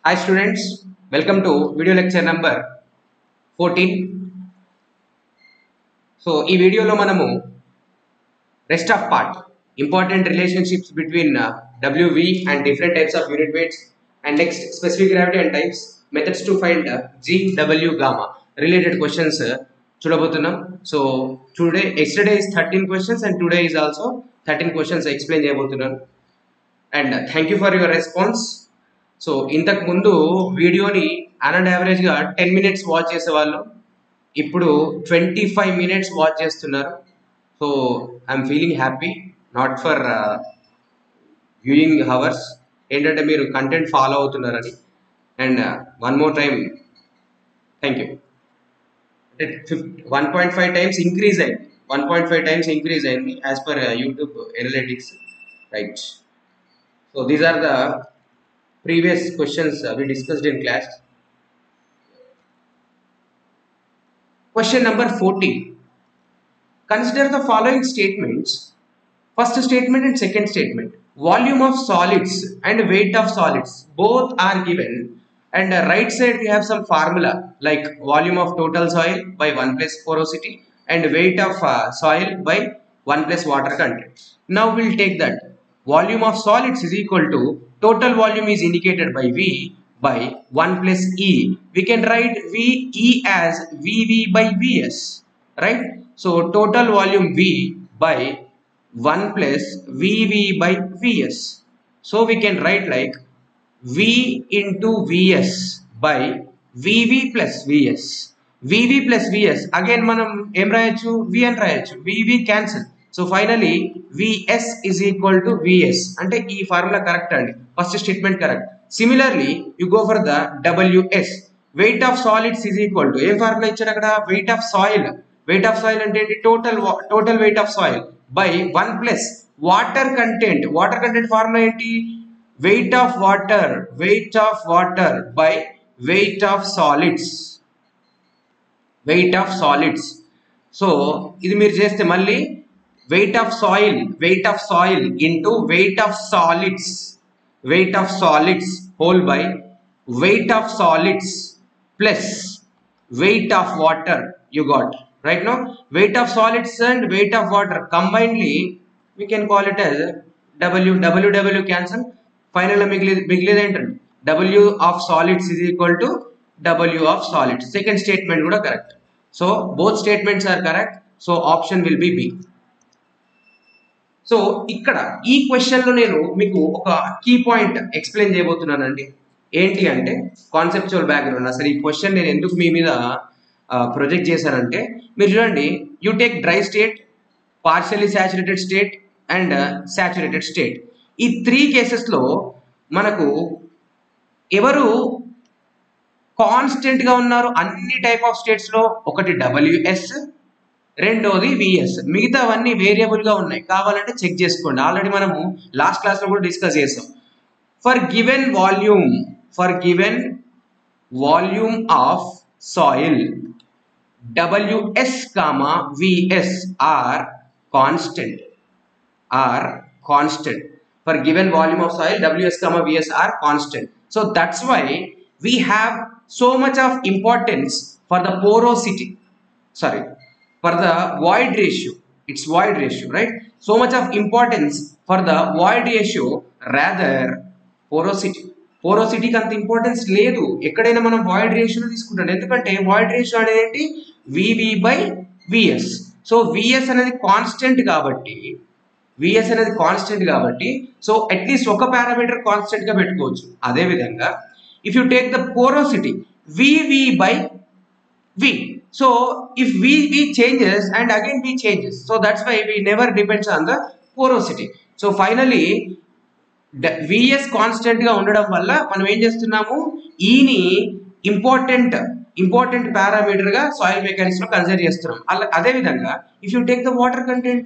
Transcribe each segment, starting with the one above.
Hi students, welcome to video lecture number 14. So, ఈ వీడియోలో మనము rest of part important relationships between WV and different types of unit weights and next specific gravity and types methods to find G, W, gamma related questions చూడబోతున్నాం. So, yesterday is 13 questions and today is also 13 questions explain చేయబోతున్నాను. And thank you for your response. So ఇంతకు ముందు వీడియోని అన్ యావరేజ్గా 10 minutes watch చేసేవాళ్ళు ఇప్పుడు 25 minutes watch చేస్తున్నారు. So I'm feeling happy not for viewing hours, ఏంటంటే మీరు కంటెంట్ ఫాలో అవుతున్నారని. And one more time thank you. అంటే 1.5 times ఇంక్రీజ్ అయింది, 1.5 times ఇంక్రీజ్ అయింది as per YouTube analytics, right? So these are the previous questions we discussed in class. Question number 14. Consider the following statements. First statement and second statement. Volume of solids and weight of solids both are given, and right side we have some formula like volume of total soil by 1 plus porosity and weight of soil by 1 plus water content. Now we'll take that. Volume of solids is equal to total volume is indicated by V by 1 plus E. We can write VE as VV by VS, right? So total volume V by 1 plus VV by VS. So we can write like V into VS by VV plus VS. VV plus VS again manam em rayachu V and rayachu, VV cancel. So finally Vs is equal to Vs. Ante ee formula correct andi, first statement correct. Similarly you go for the Ws. Weight of solids is equal to em formula ichchadu akkada, weight of soil. Weight of soil ante enti total weight of soil by 1 plus water content. Water content formula enti weight of water by weight of solids. Weight of solids. So ఇది మీరు చేస్తే మళ్ళీ weight of soil into weight of solids whole by weight of solids plus weight of water. You got right now weight of solids and weight of water combinedly we can call it as W cancel. Finally మిగిలేది ఏంటంటే W of solids is equal to W of solids. Second statement కూడా correct. So both statements are correct. So option will be B. So ఇక్కడ ఈ క్వశ్చన్లో నేను మీకు ఒక key point explain చేయబోతున్నానండి. ఏంటి అంటే కాన్సెప్చువల్ బ్యాక్గ్రౌండ్. అసలు ఈ క్వశ్చన్ నేను ఎందుకు మీ మీద ప్రొజెక్ట్ చేశానంటే, మీరు చూడండి, you take dry state, partially saturated state and saturated state. ఈ 3 కేసెస్లో మనకు ఎవరు కాన్స్టెంట్గా ఉన్నారు అన్ని టైప్ ఆఫ్ స్టేట్స్లో? ఒకటి WS, రెండోది VS. మిగతావన్నీ వేరియబుల్గా ఉన్నాయి, కావాలంటే చెక్ చేసుకోండి. ఆల్రెడీ మనము లాస్ట్ క్లాస్లో కూడా డిస్కస్ చేసాం. For given volume of soil WS, VS are constant. For given volume of soil WS, VS are constant. So that's why we have so much of importance for the porosity. For the void ratio. It's void ratio, right? So much of importance for the void ratio rather porosity కి అంత importance లేదు. ఎక్కడైనా మనం void ratio తీసుకుంటాం, ఎందుకంటే void ratio అనేది ఏంటి? VV by VS. So VS అనేది కాన్స్టెంట్ కాబట్టి సో అట్లీస్ట్ ఒక పారామీటర్ కాన్స్టెంట్ గా పెట్టుకోవచ్చు. అదే విధంగా if you take the porosity VV by V. So if V changes and again V changes, so that's why we never depends on the porosity. So finally VS constant గా ఉండడం వల్ల మనం ఏం చేస్తున్నాము, ఈని ఇంపార్టెంట్ పారామీటర్ గా soil mechanics లో consider చేస్తున్నాం. అదే విధంగా if you take the water content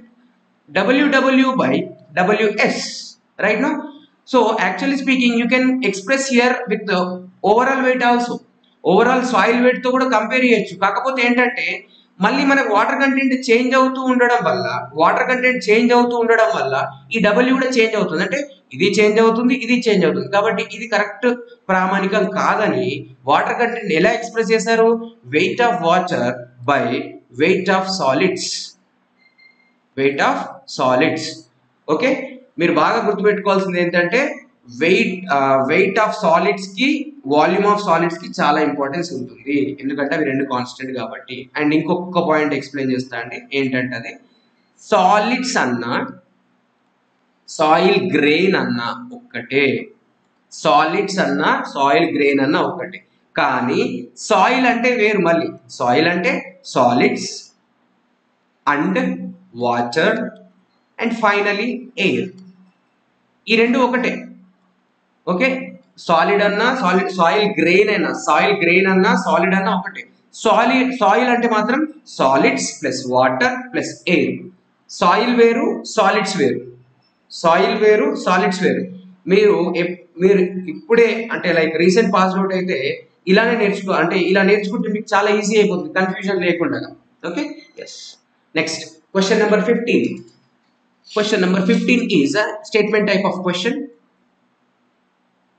WW by WS, right now. So actually speaking you can express here with the overall weight also. Overall soil weight తో కూడా compare చేయొచ్చు. కాకపోతే ఏంటంటే మళ్ళీ మనకు వాటర్ కంటెంట్ చేంజ్ అవుతూ ఉండడం వల్ల ఈ డబ్ల్యూ కూడా చేంజ్ అవుతుంది. అంటే ఇది చేంజ్ అవుతుంది, ఇది చేంజ్ అవుతుంది. కాబట్టి ఇది కరెక్ట్ ప్రామాణికం కాదని వాటర్ కంటెంట్ ఎలా ఎక్స్ప్రెస్ చేశారు? Wait of water by weight of solids. Okay, మీరు బాగా గుర్తుపెట్టుకోవాల్సింది ఏంటంటే వెయిట్ ఆఫ్ సాలిడ్స్ కి వాల్యూమ్ ఆఫ్ సాలిడ్స్ కి చాలా ఇంపార్టెన్స్ ఉంటుంది, ఎందుకంటే అవి రెండు కాన్స్టెంట్ కాబట్టి. అండ్ ఇంకొక పాయింట్ ఎక్స్ప్లెయిన్ చేస్తా అండి, ఏంటంటే అది సాలిడ్స్ అన్న సాయిల్ గ్రెయిన్ అన్న ఒక్కటే, కానీ సాయిల్ అంటే వేరు. మళ్ళీ సాయిల్ అంటే solids and water and finally air, ఈ రెండు ఒకటే. ఓకే, సాయిల్ గ్రెయిన్ అన్నా సాలిడ్ అన్నా ఒకటే. సాయిల్ అంటే మాత్రం solids plus water plus air. Soil వేరు, సాలిడ్స్ వేరు. మీరు ఇప్పుడే అంటే లైక్ రీసెంట్ పాస్ అవుట్ అయితే ఇలా నేర్చుకుంటే మీకు చాలా ఈజీ అయిపోతుంది, కన్ఫ్యూజన్ లేకుండా. Okay, yes. Next question number 15. Question number 15 is a statement type of question.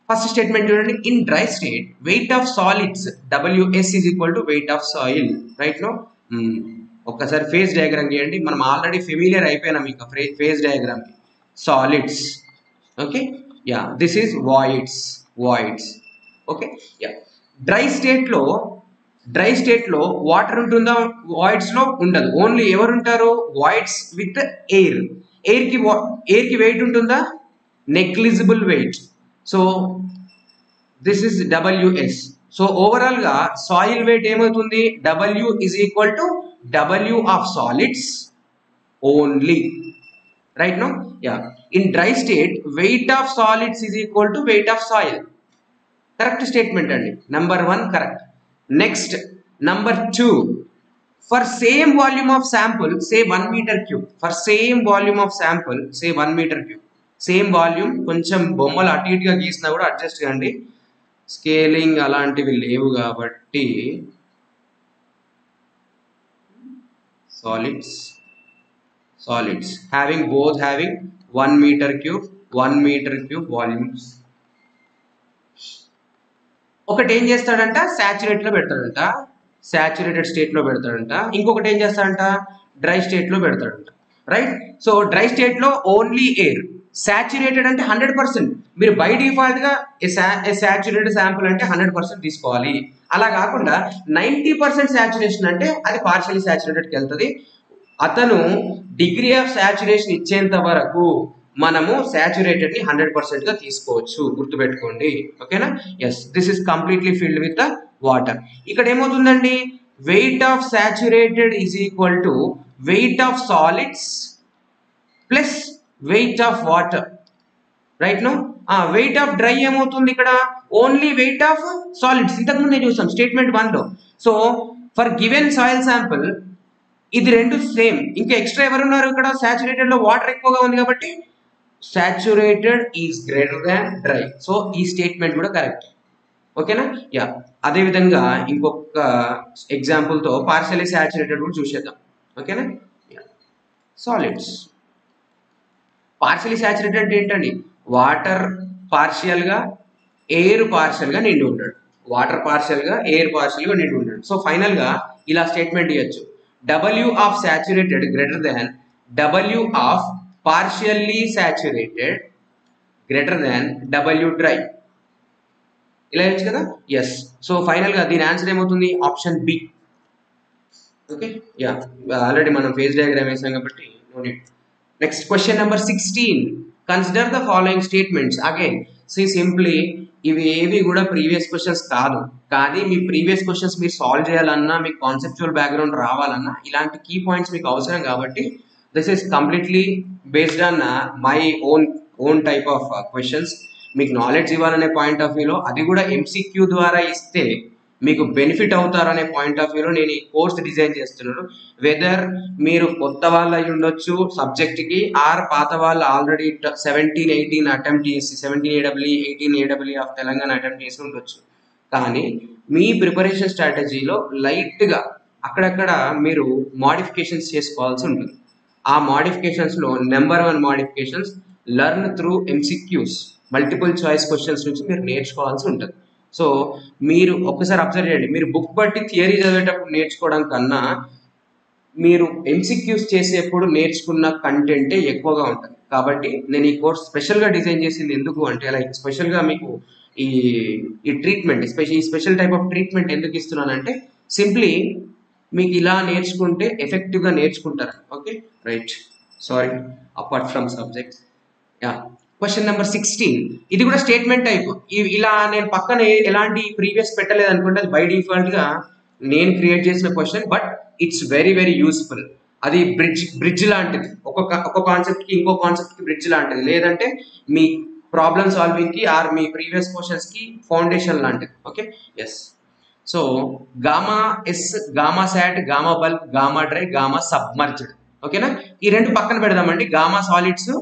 First statement చూడండి, in dry state weight of solids Ws is equal to weight of soil. Right now ఒక్కసారి phase diagram గీయండి. మనం already familiar అయిపోయినా మీకు phase diagram. Solids, okay, ya, this is voids. Okay, ya. Dry state లో water ఉంటుందా? Voids లో ఉండదు. Only ఎవరు ఉంటారు? Voids with air. ఎయిర్ కి వెయిట్ ఉంటుందా? Negligible weight. So this is WS. So overall గా సాయిల్ వెయిట్ ఏమవుతుంది? W is equal to W of solids only. Right now, yeah. In dry state weight of solids is equal to weight of soil. Correct statement అండి. Number 1 correct. Next, number 2. For same volume of sample, say 1 meter cube. Same volume, కొంచెం బొమ్మలు అటు ఇటుగా గీసినా కూడా adjust కండి, scaling అలాంటివి లేవు కాబట్టి. Solids having 1 meter cube volumes. ఒకటి ఏం చేస్తాడంట? సాచురేటెడ్ స్టేట్ లో పెడతాడంట. ఇంకొకటి ఏం చేస్తాడంట? డ్రై స్టేట్ లో పెడతాడంట. రైట్. సో డ్రై స్టేట్ లో ఓన్లీ ఎయిర్. సాచురేటెడ్ అంటే 100%. మీరు బై డిఫాల్ట్ గా సాచురేటెడ్ శాంపుల్ అంటే 100% తీసుకోవాలి. అలా కాకుండా 90% సాచురేషన్ అంటే అది పార్షియల్లీ సాచురేటెడ్కి వెళ్తుంది. అతను డిగ్రీ ఆఫ్ సాచురేషన్ ఇచ్చేంత వరకు మనము సాచురేటెడ్ ని 100% గా తీసుకోవచ్చు, గుర్తుపెట్టుకోండి. ఓకేనా? Yes, this is completely filled with the water. ఇక్కడ ఏమవుతుందండి? Weight of saturated is equal to weight of solids plus weight of water. Right no? Weight of dry ఏమవుతుంది ఇక్కడ? Only weight of solids. ఇంతకుముందే చూసాం స్టేట్మెంట్ 1 లో. So for given soil sample ఇది రెండు same. ఇంకా ఎక్స్ట్రా ఎవరున్నారు ఇక్కడ? సాచురేటెడ్ లో వాటర్ ఎక్కువగా ఉంది కాబట్టి saturated is greater than dry. So ఈ స్టేట్మెంట్ కూడా కరెక్ట్. ఓకేనా? యా. అదే విధంగా ఇంకొక ఎగ్జాంపుల్ తో పార్షియల్లీ సాచురేటెడ్ కూడా చూసేద్దాం. ఓకేనా? సాలిడ్స్ పార్షియల్లీ సాచురేటెడ్ అంటే ఏంటండి? వాటర్ పార్షియల్ గా, ఎయిర్ పార్షియల్ గా నిండి ఉంటాడు. సో ఫైనల్ గా ఇలా స్టేట్మెంట్ ఇవ్వచ్చు, W of saturated greater than W of partially saturated greater than W dry. ఇలా ఇవ్వచ్చు కదా? ఎస్. సో ఫైనల్ గా దీని ఆన్సర్ ఏమవుతుంది? Option B. Okay, ya, already మనం ఫేజ్ డయాగ్రామ్ వేసాం కాబట్టి no need. Next question number 16. Consider the following statements. Again simply ఇవి ఏవి కూడా ప్రీవియస్ క్వశ్చన్స్ కాదు, కానీ మీ ప్రీవియస్ క్వశ్చన్స్ మీరు సాల్వ్ చేయాలన్నా, మీకు కాన్సెప్చువల్ బ్యాక్గ్రౌండ్ రావాలన్నా ఇలాంటి కీ పాయింట్స్ మీకు అవసరం. కాబట్టి this is completely based on my own type of questions. మీకు నాలెడ్జ్ ఇవ్వాలనే పాయింట్ ఆఫ్ వ్యూలో, అది కూడా MCQ ద్వారా ఇస్తే మీకు బెనిఫిట్ అవుతారనే పాయింట్ ఆఫ్ వ్యూలో నేను ఈ కోర్స్ డిజైన్ చేస్తున్నాను. వెదర్ మీరు కొత్త వాళ్ళు అయి ఉండొచ్చు సబ్జెక్ట్కి, ఆర్ పాత వాళ్ళు ఆల్రెడీ 17-18 అటెంప్ట్ చేసి 17 AEE 18 AEE of Telangana attempt చేసి ఉండొచ్చు. కానీ మీ ప్రిపరేషన్ స్ట్రాటజీలో లైట్గా అక్కడక్కడ మీరు మోడిఫికేషన్స్ చేసుకోవాల్సి ఉంటుంది. ఆ మోడిఫికేషన్స్లో number 1 modifications learn through MCQs, multiple choice questions నుంచి మీరు నేర్చుకోవాల్సి ఉంటుంది. సో మీరు ఒక్కసారి అబ్జర్వ్ చేయండి, మీరు బుక్ బట్టి థియరీ చదివేటప్పుడు నేర్చుకోవడం కన్నా మీరు ఎంసిక్యూస్ చేసేప్పుడు నేర్చుకున్న కంటెంటే ఎక్కువగా ఉంటుంది. కాబట్టి నేను ఈ కోర్స్ స్పెషల్గా డిజైన్ చేసింది ఎందుకు అంటే, లైక్ స్పెషల్గా మీకు ఈ ఈ ట్రీట్మెంట్ ఈ స్పెషల్ టైప్ ఆఫ్ ట్రీట్మెంట్ ఎందుకు ఇస్తున్నానంటే, సింప్లీ మీకు ఇలా నేర్చుకుంటే ఎఫెక్టివ్గా నేర్చుకుంటారు. Okay right, sorry apart from subjects. Yeah, question number 16, ఇది కూడా స్టేట్మెంట్ టైప్. ఇలా నేను పక్కన ఎలాంటి ప్రీవియస్ పెట్టలేదు అనుకుంటే, అది బై డిఫాల్ట్ గా నేను క్రియేట్ చేసిన question, but it's very very useful. అది బ్రిడ్జ్ లాంటిది, ఒక కాన్సెప్ట్ కి ఇంకో కాన్సెప్ట్ కి బ్రిడ్జ్ లాంటిది, లేదంటే మీ ప్రాబ్లమ్ సాల్వింగ్ కి ఆర్ మీ ప్రీవియస్ క్వశ్చన్స్ కి ఫౌండేషన్ లాంటిది. Okay yes. So gamma S, gamma sat, gamma bulk, gamma dry, gamma submerged. ఓకేనా, ఈ రెండు పక్కన పెడదామండి. గామా సాలిడ్స్,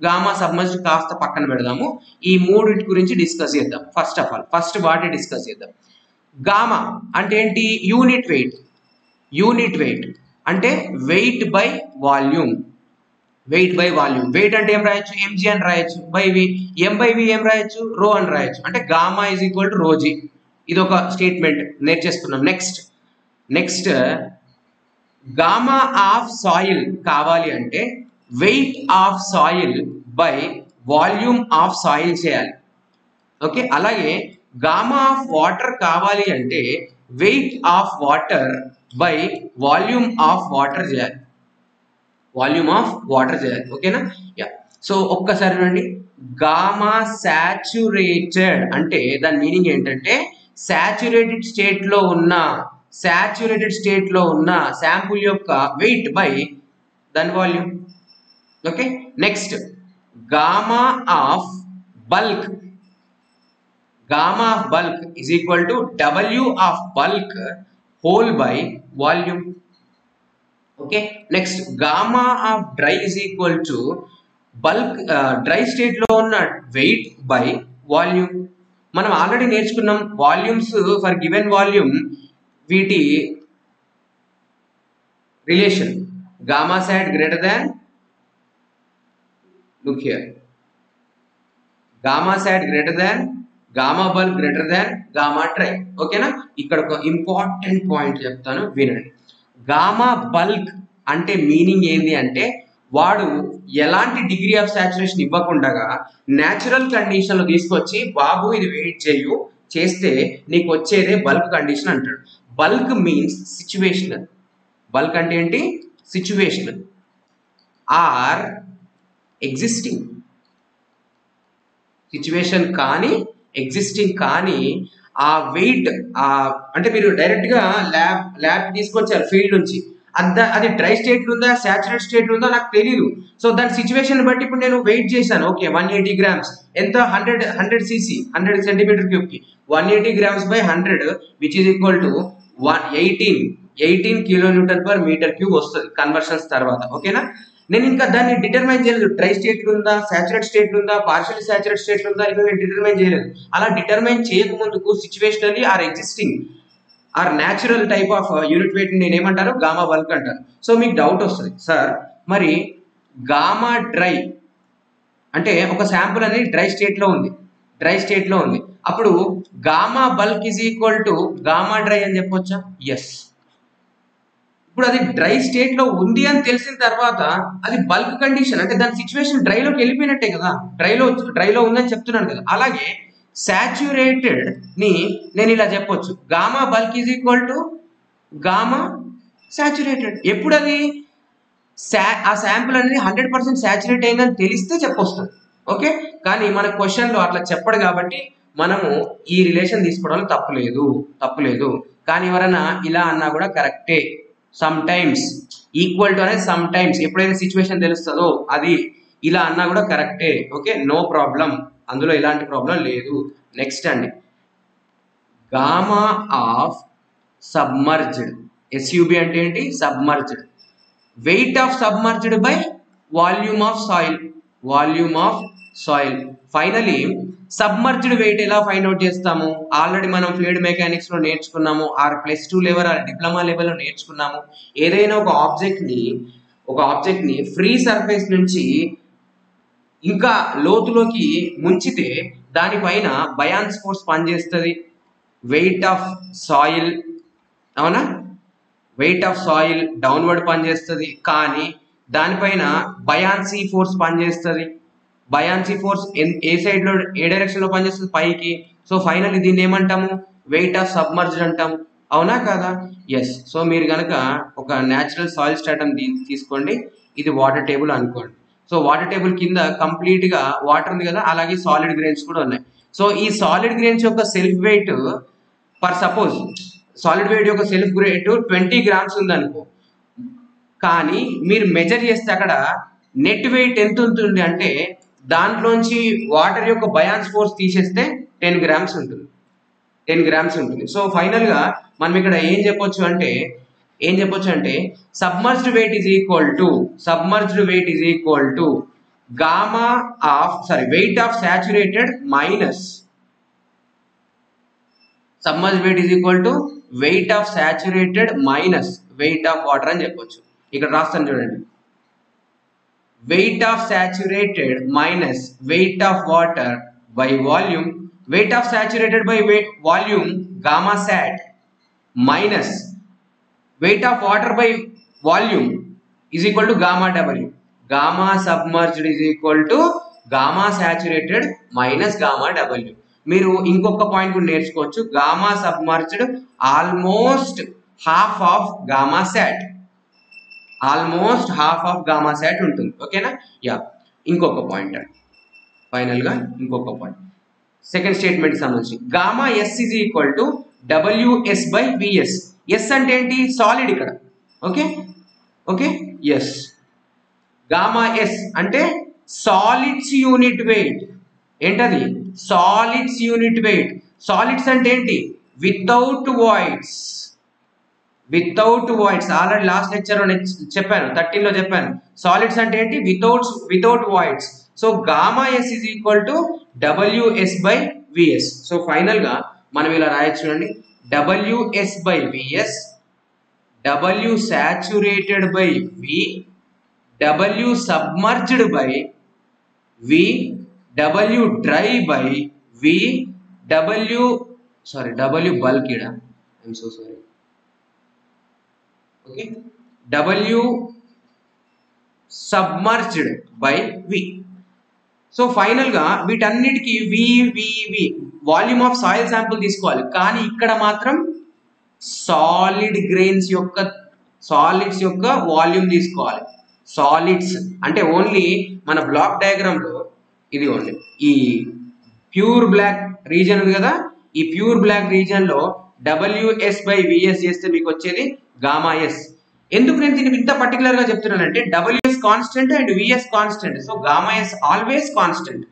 గామా సబ్మర్జ్డ్ కాస్త పక్కన పెడదాము. ఈ మూడింటి గురించి డిస్కస్ చేద్దాం. ఫస్ట్ ఆఫ్ ఆల్ ఫస్ట్ వాటి డిస్కస్ చేద్దాం. గామా అంటే ఏంటి? Unit weight. యూనిట్ వెయిట్ అంటే weight by volume. Weight by volume. Weight అంటే ఏం రాయొచ్చు? ఎంజీ అని రాయొచ్చు. బై వి, ఎం బై వి ఏం రాయొచ్చు? రో అని రాయొచ్చు. అంటే gamma is equal to rho g. ఇది ఒక స్టేట్మెంట్ నేర్చేసుకున్నాం. నెక్స్ట్ గామా ఆఫ్ సాయిల్ కావాలి అంటే weight of soil by volume of soil చేయాలి. ఓకే, అలాగే గామా ఆఫ్ వాటర్ కావాలి అంటే weight of water by volume of water చేయాలి. వాల్యూమ్ ఆఫ్ వాటర్ చేయాలి. ఓకేనా, యా. సో ఒక్కసారి చూడండి, గామా సాచురేటెడ్ అంటే దాని మీనింగ్ ఏంటంటే సాచురేటెడ్ స్టేట్ లో ఉన్న శాంపుల్ యొక్క వెయిట్ బై దాని volume. Okay, next gamma of bulk. Gamma of bulk is equal to W of bulk whole by volume. Okay, next gamma of dry is equal to bulk dry state లో ఉన్న weight by volume. మనం ఆల్రెడీ నేర్చుకున్నాం volumes for given volume, వీటి రిలేషన్. Gamma sat greater than, look here, gamma sat greater than, gamma bulk greater than gamma dry. ఓకేనా, ఇక్కడ ఒక ఇంపార్టెంట్ పాయింట్ చెప్తాను వినండి. గామా బల్క్ అంటే మీనింగ్ ఏంది అంటే, వాడు ఎలాంటి డిగ్రీ ఆఫ్ సాచురేషన్ ఇవ్వకుండా న్యాచురల్ కండిషన్ లో తీసుకొచ్చి, బాబు ఇది వెయిట్ చేయు, చేస్తే నీకు వచ్చేదే బల్క్ కండిషన్ అంటాడు. Bulk means situational. బల్క్ అంటే ఏంటి? Situational or existing. సిచ్యువేషన్ కానీ ఎగ్జిస్టింగ్ కానీ ఆ వెయిట్ అంటే మీరు డైరెక్ట్ గా ల్యాబ్ తీసుకొచ్చారు ఫీల్డ్ నుంచి, అది డ్రై స్టేట్ ఉందా సాచురేట్ స్టేట్ ఉందా నాకు తెలియదు. సో దాని సిచ్యువేషన్ బట్టి ఇప్పుడు నేను వెయిట్ చేశాను. ఓకే, 180 grams ఎంత? 100 cc, 100 సెంటీమీటర్ క్యూబ్ కి 180 grams by 100 which is equal to 18 kilonewton per metre cube వస్తుంది కన్వర్షన్స్ తర్వాత. ఓకేనా, నేను ఇంకా దాన్ని డిటర్మైన్ చేయలేదు. డ్రై స్టేట్ ఉందా, సాచురేట్ స్టేట్ ఉందా, పార్షియల్ సాచురేట్ స్టేట్ ఉందా, ఇంకా నేను డిటర్మైన్ చేయలేదు. అలా డిటర్మైన్ చేయకముందుకు situationally or existing or natural type of unit weight నేను ఏమంటారు? గామా బల్క్ అంటారు. సో మీకు డౌట్ వస్తుంది, సార్ మరి గామా డ్రై అంటే ఒక శాంపుల్ అనేది డ్రై స్టేట్ లో ఉంది, అప్పుడు gamma bulk is equal to gamma dry అని చెప్పొచ్చా? ఎస్. ఇప్పుడు అది డ్రై స్టేట్ లో ఉంది అని తెలిసిన తర్వాత అది బల్క్ కండిషన్ అంటే దాని సిచ్యువేషన్ డ్రైలోకి వెళ్ళిపోయినట్టే కదా. డ్రైలో ఉందని చెప్తున్నాను కదా. అలాగే సాచురేటెడ్ ని నేను ఇలా చెప్పొచ్చు, gamma bulk is equal to gamma saturated. ఎప్పుడు అది ఆ శాంపుల్ అనేది 100% సాచురేట్ అయిందని తెలిస్తే చెప్పొస్తుంది. ఓకే, కానీ మన క్వశ్చన్ లో అట్లా చెప్పడు కాబట్టి మనము ఈ రిలేషన్ తీసుకోవడం తప్పులేదు. కానీ ఎవరైనా ఇలా అన్నా కూడా కరెక్టే. సమ్ టైమ్స్ ఈక్వల్ టు అనేది సమ్ టైమ్స్ ఎప్పుడైతే సిచ్యువేషన్ తెలుస్తుందో అది ఇలా అన్నా కూడా కరెక్టే. ఓకే, నో ప్రాబ్లం, అందులో ఎలాంటి ప్రాబ్లం లేదు. నెక్స్ట్ అండి, గామా ఆఫ్ సబ్మర్జ్డ్. ఎస్యూబి అంటే ఏంటి? Submerged. Weight of submerged by volume of soil. Finally submerged weight ఎలా ఫైండ్ అవుట్ చేస్తాము? ఆల్రెడీ మనం ఫ్లూయిడ్ మెకానిక్స్ లో నేర్చుకున్నాము, ఆర్ +2 లెవెల్ ఆర్ డిప్లొమా లెవెల్లో నేర్చుకున్నాము. ఏదైనా ఒక ఆబ్జెక్ట్ ని ఫ్రీ సర్ఫేస్ నుంచి ఇంకా లోతులోకి ముంచితే దానిపైన బయాన్స్ ఫోర్స్ పనిచేస్తుంది. వెయిట్ ఆఫ్ సాయిల్, అవునా, వెయిట్ ఆఫ్ సాయిల్ డౌన్వర్డ్ పనిచేస్తుంది, కానీ దానిపైన బయాన్సీ ఫోర్స్ పనిచేస్తుంది. బయాన్సీ ఫోర్స్ ఏ సైడ్ లో, ఏ డైరెక్షన్ లో పనిచేస్తుంది? పైకి. సో ఫైనల్లీ దీన్ని ఏమంటాము? వెయిట్ ఆఫ్ సబ్మర్జ్డ్ అంటాం. అవునా కాదా? ఎస్. సో మీరు కనుక ఒక న్యాచురల్ సాయిల్ స్ట్రాటమ్ తీసుకోండి, ఇది వాటర్ టేబుల్ అనుకోండి. సో వాటర్ టేబుల్ కింద కంప్లీట్ గా వాటర్ ఉంది కదా, అలాగే సాలిడ్ గ్రెయిన్స్ కూడా ఉన్నాయి. సో ఈ సాలిడ్ గ్రెయిన్స్ యొక్క self weight, for suppose solid weight యొక్క సెల్ఫ్ వెయిట్ 20 గ్రామ్స్ ఉందనుకో, కానీ మీరు మెజర్ చేస్తే అక్కడ నెట్ వెయిట్ ఎంత ఉంటుంది అంటే దాంట్లోంచి వాటర్ యొక్క బయాన్స్ ఫోర్స్ తీసేస్తే 10 గ్రామ్స్ ఉంటుంది. 10 గ్రామ్స్ ఉంటుంది. సో ఫైనల్ గా మనం ఇక్కడ ఏం చెప్పొచ్చు అంటే submerged weight is equal to gamma of weight of saturated minus submerged weight is equal to weight of saturated minus weight of water అని చెప్పొచ్చు. ఇక్కడ రాస్తాను చూడండి, weight of saturated minus weight of water by volume, weight of saturated by volume gamma sat minus weight of water by volume is equal to gamma W. Gamma submerged is equal to gamma saturated minus gamma W. మీరు ఇంకొక point కూడా నేర్చుకోవచ్చు, gamma submerged almost half of gamma sat, ఉంటుంది. ఓకేనా? Yeah. ఇంకొక point, final గా ఇంకొక point, second statement కి సంబంధించి gamma S is equal to WS by VS. S అంటే ఏంటి? సాలిడ్ ఇక్కడ. Okay yes. గామా ఎస్ అంటే సాలిడ్స్ యూనిట్ వెయిట్. ఏంటది? Solids unit weight. సాలిడ్స్ అంటే ఏంటి? Without voids. Already last lecture చెప్పాను, 13 లో చెప్పాను. సాలిడ్స్ అంటే ఏంటి? Without voids. So gamma S is equal to WS by VS. So final గా మనం ఇలా రాయొచ్చు చూడండి, WS by VS, W saturated by V, W submerged by V, W dry by V, W bulk ఇడా, I'm so sorry. Okay, W submerged by V. So final గా వీటన్నిటికీ వి volume of soil sample తీసుకోవాలి, కానీ ఇక్కడ మాత్రం solids యొక్క volume తీసుకోవాలి. Solids అంటే ఓన్లీ మన బ్లాక్ డయాగ్రామ్ లో ఇది ఓన్లీ ఈ ప్యూర్ బ్లాక్ రీజన్ ఉంది కదా, ఈ ప్యూర్ బ్లాక్ రీజన్ లో WS బై VS చేస్తే మీకు వచ్చేది గామా ఎస్. ఎందుకు నేను దీన్ని ఇంత పర్టికులర్ గా చెప్తున్నానంటే WS constant and VS constant. So gamma S always constant.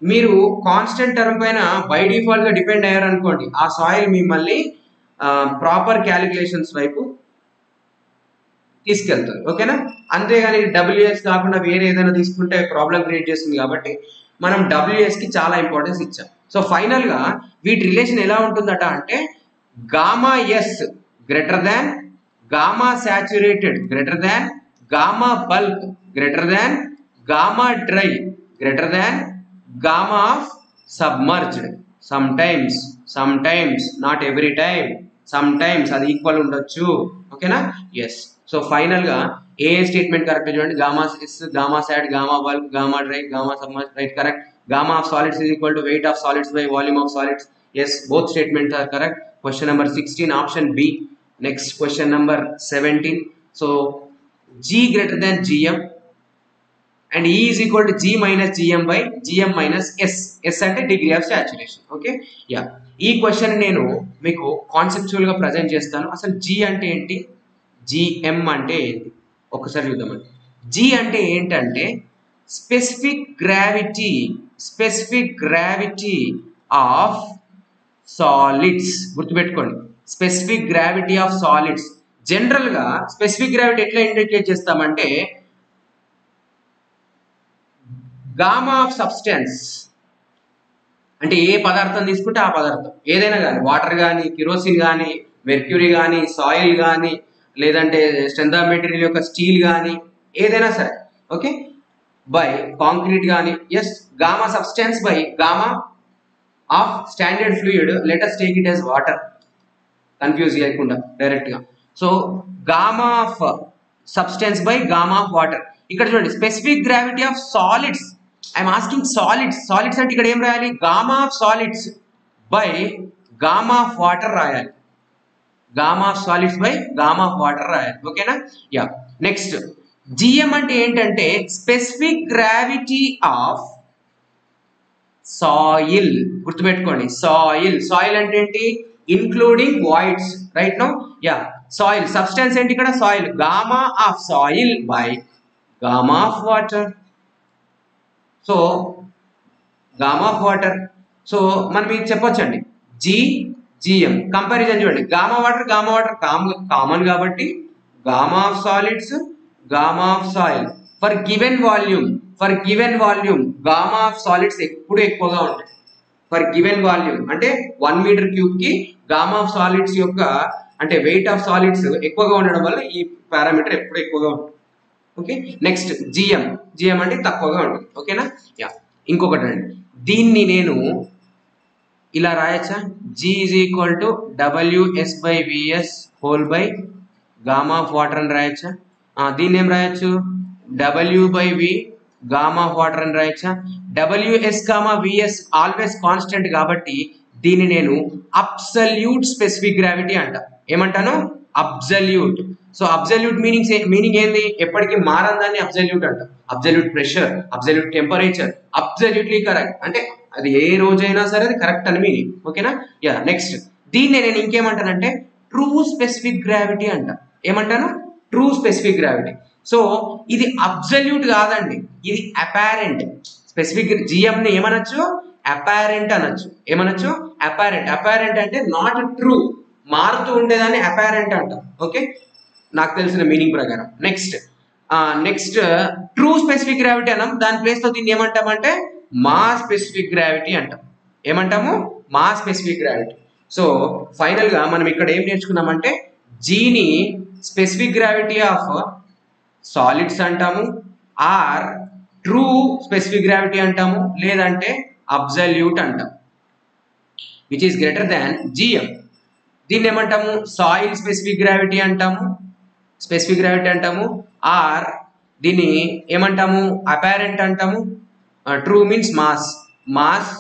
మీరు కాన్స్టెంట్ టర్మ్ పైన బై డిఫాల్ట్ గా డిపెండ్ అయ్యారు అనుకోండి, ఆ సాయిల్ మిమ్మల్ని ప్రాపర్ క్యాలిక్యులేషన్స్ వైపు తీసుకెళ్తారు. ఓకేనా? అంతేగాని WS కాకుండా వేరే ఏదైనా తీసుకుంటే ప్రాబ్లం క్రియేట్ చేస్తుంది. కాబట్టి మనం WS కి చాలా ఇంపార్టెన్స్ ఇచ్చాం. సో ఫైనల్ గా వీటి రిలేషన్ ఎలా ఉంటుందట అంటే gamma S greater than gamma saturated greater than gamma bulk greater than gamma dry greater than gamma of submerged. sometimes not every time, sometimes అది ఈక్వల్ ఉండొచ్చు. ఓకేనా? ఎస్. సో ఫైనల్ గా ఏ స్టేట్మెంట్ కరెక్ట్ చూడండి, gamma S, gamma sat, gamma bulk, gamma dry, gamma submerged, right, correct. Gamma of solids is equal to weight of solids by volume of solids. Yes, both statements are correct. Question number 16 option B. Next question number 17. So G greater than GM and E is equal to G minus GM by GM minus S. S అంటే degree of saturation. Okay, yeah. ఈ question నేను మీకు conceptual గా present చేస్తాను. అసలు G అంటే ఏంటి, GM అంటే ఏంటి ఒకసారి చూద్దామండి. G అంటే ఏంటంటే స్పెసిఫిక్ గ్రావిటీ ఆఫ్ సాలిడ్స్. గుర్తుపెట్టుకోండి, specific gravity of solids. General గా స్పెసిఫిక్ గ్రావిటీ ఎట్లా ఇండికేట్ చేస్తామంటే గామా ఆఫ్ సబ్స్టెన్స్ అంటే ఏ పదార్థం తీసుకుంటే ఆ పదార్థం ఏదైనా కానీ వాటర్ కానీ కిరోసిన్ కానీ మెర్క్యూరీ కానీ సాయిల్ కానీ లేదంటే స్ట్రెంత్ ఆఫ్ మెటీరియల్ యొక్క స్టీల్ కానీ ఏదైనా సరే ఓకే బై కాంక్రీట్ కానీ S gamma substance by gamma of standard fluid let us take it as water confuse చేయకుండా డైరెక్ట్గా so gamma of substance by gamma of water ఇక్కడ చూడండి specific gravity of solids I'm asking solids అంటే ఇక్కడ ఏం రాయాలి gamma of solids by gamma of water రాయాలి gamma of solids by gamma of water రాయాలి ఓకేనా యా నెక్స్ట్ జిఎం అంటే ఏంటంటే స్పెసిఫిక్ గ్రావిటీ ఆఫ్ సాయిల్ గుర్తుపెట్టుకోండి సాయిల్ అంటే ఏంటి including voids right no yeah soil substance ఏంటి ఇక్కడ soil gamma of soil by gamma of water so gamma of water so మనం ఇది చెప్పొచ్చండి జిఎం కంపారిజన్ చూడండి గామా వాటర్ కామన్ కాబట్టి gamma of solids gamma of soil for given volume gamma of solids ఎప్పుడు ఎక్కువగా ఉంటాయి ఫర్ గివెన్ వాల్యూమ్ అంటే 1 metre cube కి గామా ఆఫ్ సాలిడ్స్ యొక్క అంటే వెయిట్ ఆఫ్ సాలిడ్స్ ఎక్కువగా ఉండడం వల్ల ఈ పారామీటర్ ఎప్పుడు ఎక్కువగా ఉంటుంది ఓకే నెక్స్ట్ జిఎం అంటే తక్కువగా ఉంటుంది ఓకేనా యా ఇంకొకటి అండి దీన్ని నేను ఇలా రాయచ్చా G is equal to WS by VS whole by gamma of water అని రాయచ్చా దీన్ని ఏం రాయొచ్చు W by V gamma of water అని రాయచ్చా WS VS ఆల్వేస్ కాన్స్టెంట్ కాబట్టి దీన్ని నేను అబ్సల్యూట్ స్పెసిఫిక్ గ్రావిటీ అంట ఏమంటాను అబ్సల్యూట్ సో అబ్సల్యూట్ మీనింగ్ ఏంది ఎప్పటికీ మారందాన్ని అబ్సల్యూట్ అంట absolute pressure absolute temperature absolutely correct అంటే అది ఏ రోజైనా సరే అది కరెక్ట్ అని మీనింగ్ ఓకేనా యా నెక్స్ట్ దీన్ని నేను ఇంకేమంటానంటే ట్రూ స్పెసిఫిక్ గ్రావిటీ అంట ఏమంటాను ట్రూ స్పెసిఫిక్ గ్రావిటీ సో ఇది అబ్సల్యూట్ కాదండి ఇది అపారెంట్ స్పెసిఫిక్ జిఎం ని ఏమనొచ్చు అపారెంట్ అనొచ్చు ఏమనొచ్చు అపారెంట్ అంటే నాట్ ట్రూ మారుతూ ఉండేదాన్ని అపారెంట్ అంట ఓకే నాకు తెలిసిన మీనింగ్ ప్రకారం నెక్స్ట్ ట్రూ స్పెసిఫిక్ గ్రావిటీ అన్నాం దాని ప్లేస్ లో దీన్ని ఏమంటామంటే మా స్పెసిఫిక్ గ్రావిటీ అంటాం ఏమంటాము మా స్పెసిఫిక్ గ్రావిటీ సో ఫైనల్ గా మనం ఇక్కడ ఏం నేర్చుకున్నామంటే జీని స్పెసిఫిక్ గ్రావిటీ ఆఫ్ సాలిడ్స్ అంటాము ఆర్ ట్రూ స్పెసిఫిక్ గ్రావిటీ అంటాము లేదంటే అబ్సల్యూట్ అంటాం which is greater than GM దీన్ని ఏమంటాము సాయిల్ స్పెసిఫిక్ గ్రావిటీ అంటాము ఆర్ దీన్ని ఏమంటాము అపారెంట్ అంటాము true means mass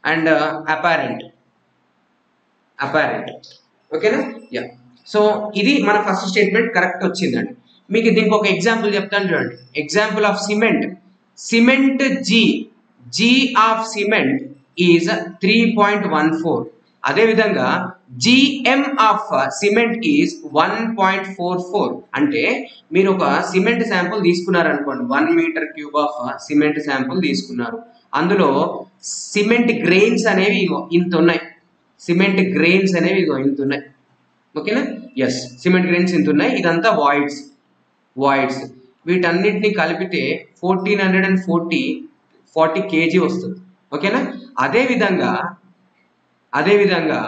and apparent ఓకేనా యా సో ఇది మన ఫస్ట్ స్టేట్మెంట్ కరెక్ట్ వచ్చిందండి మీకు దీనికి ఒక ఎగ్జాంపుల్ చెప్తాను చూడండి example of cement G of cement is 3.14 అదే విధంగా జిఎం ఆఫ్ సిమెంట్ ఈజ్ 1.44 అంటే మీరు ఒక సిమెంట్ శాంపుల్ తీసుకున్నారు అనుకోండి 1 metre cube of cement sample తీసుకున్నారు అందులో సిమెంట్ గ్రెయిన్స్ అనేవి ఇంత ఉన్నాయి ఓకేనా ఎస్ సిమెంట్ గ్రెయిన్స్ ఇంత ఉన్నాయి ఇదంతా వాయిడ్స్ వీటన్నిటిని కలిపితే 1440 kg వస్తుంది ఓకేనా అదే విధంగా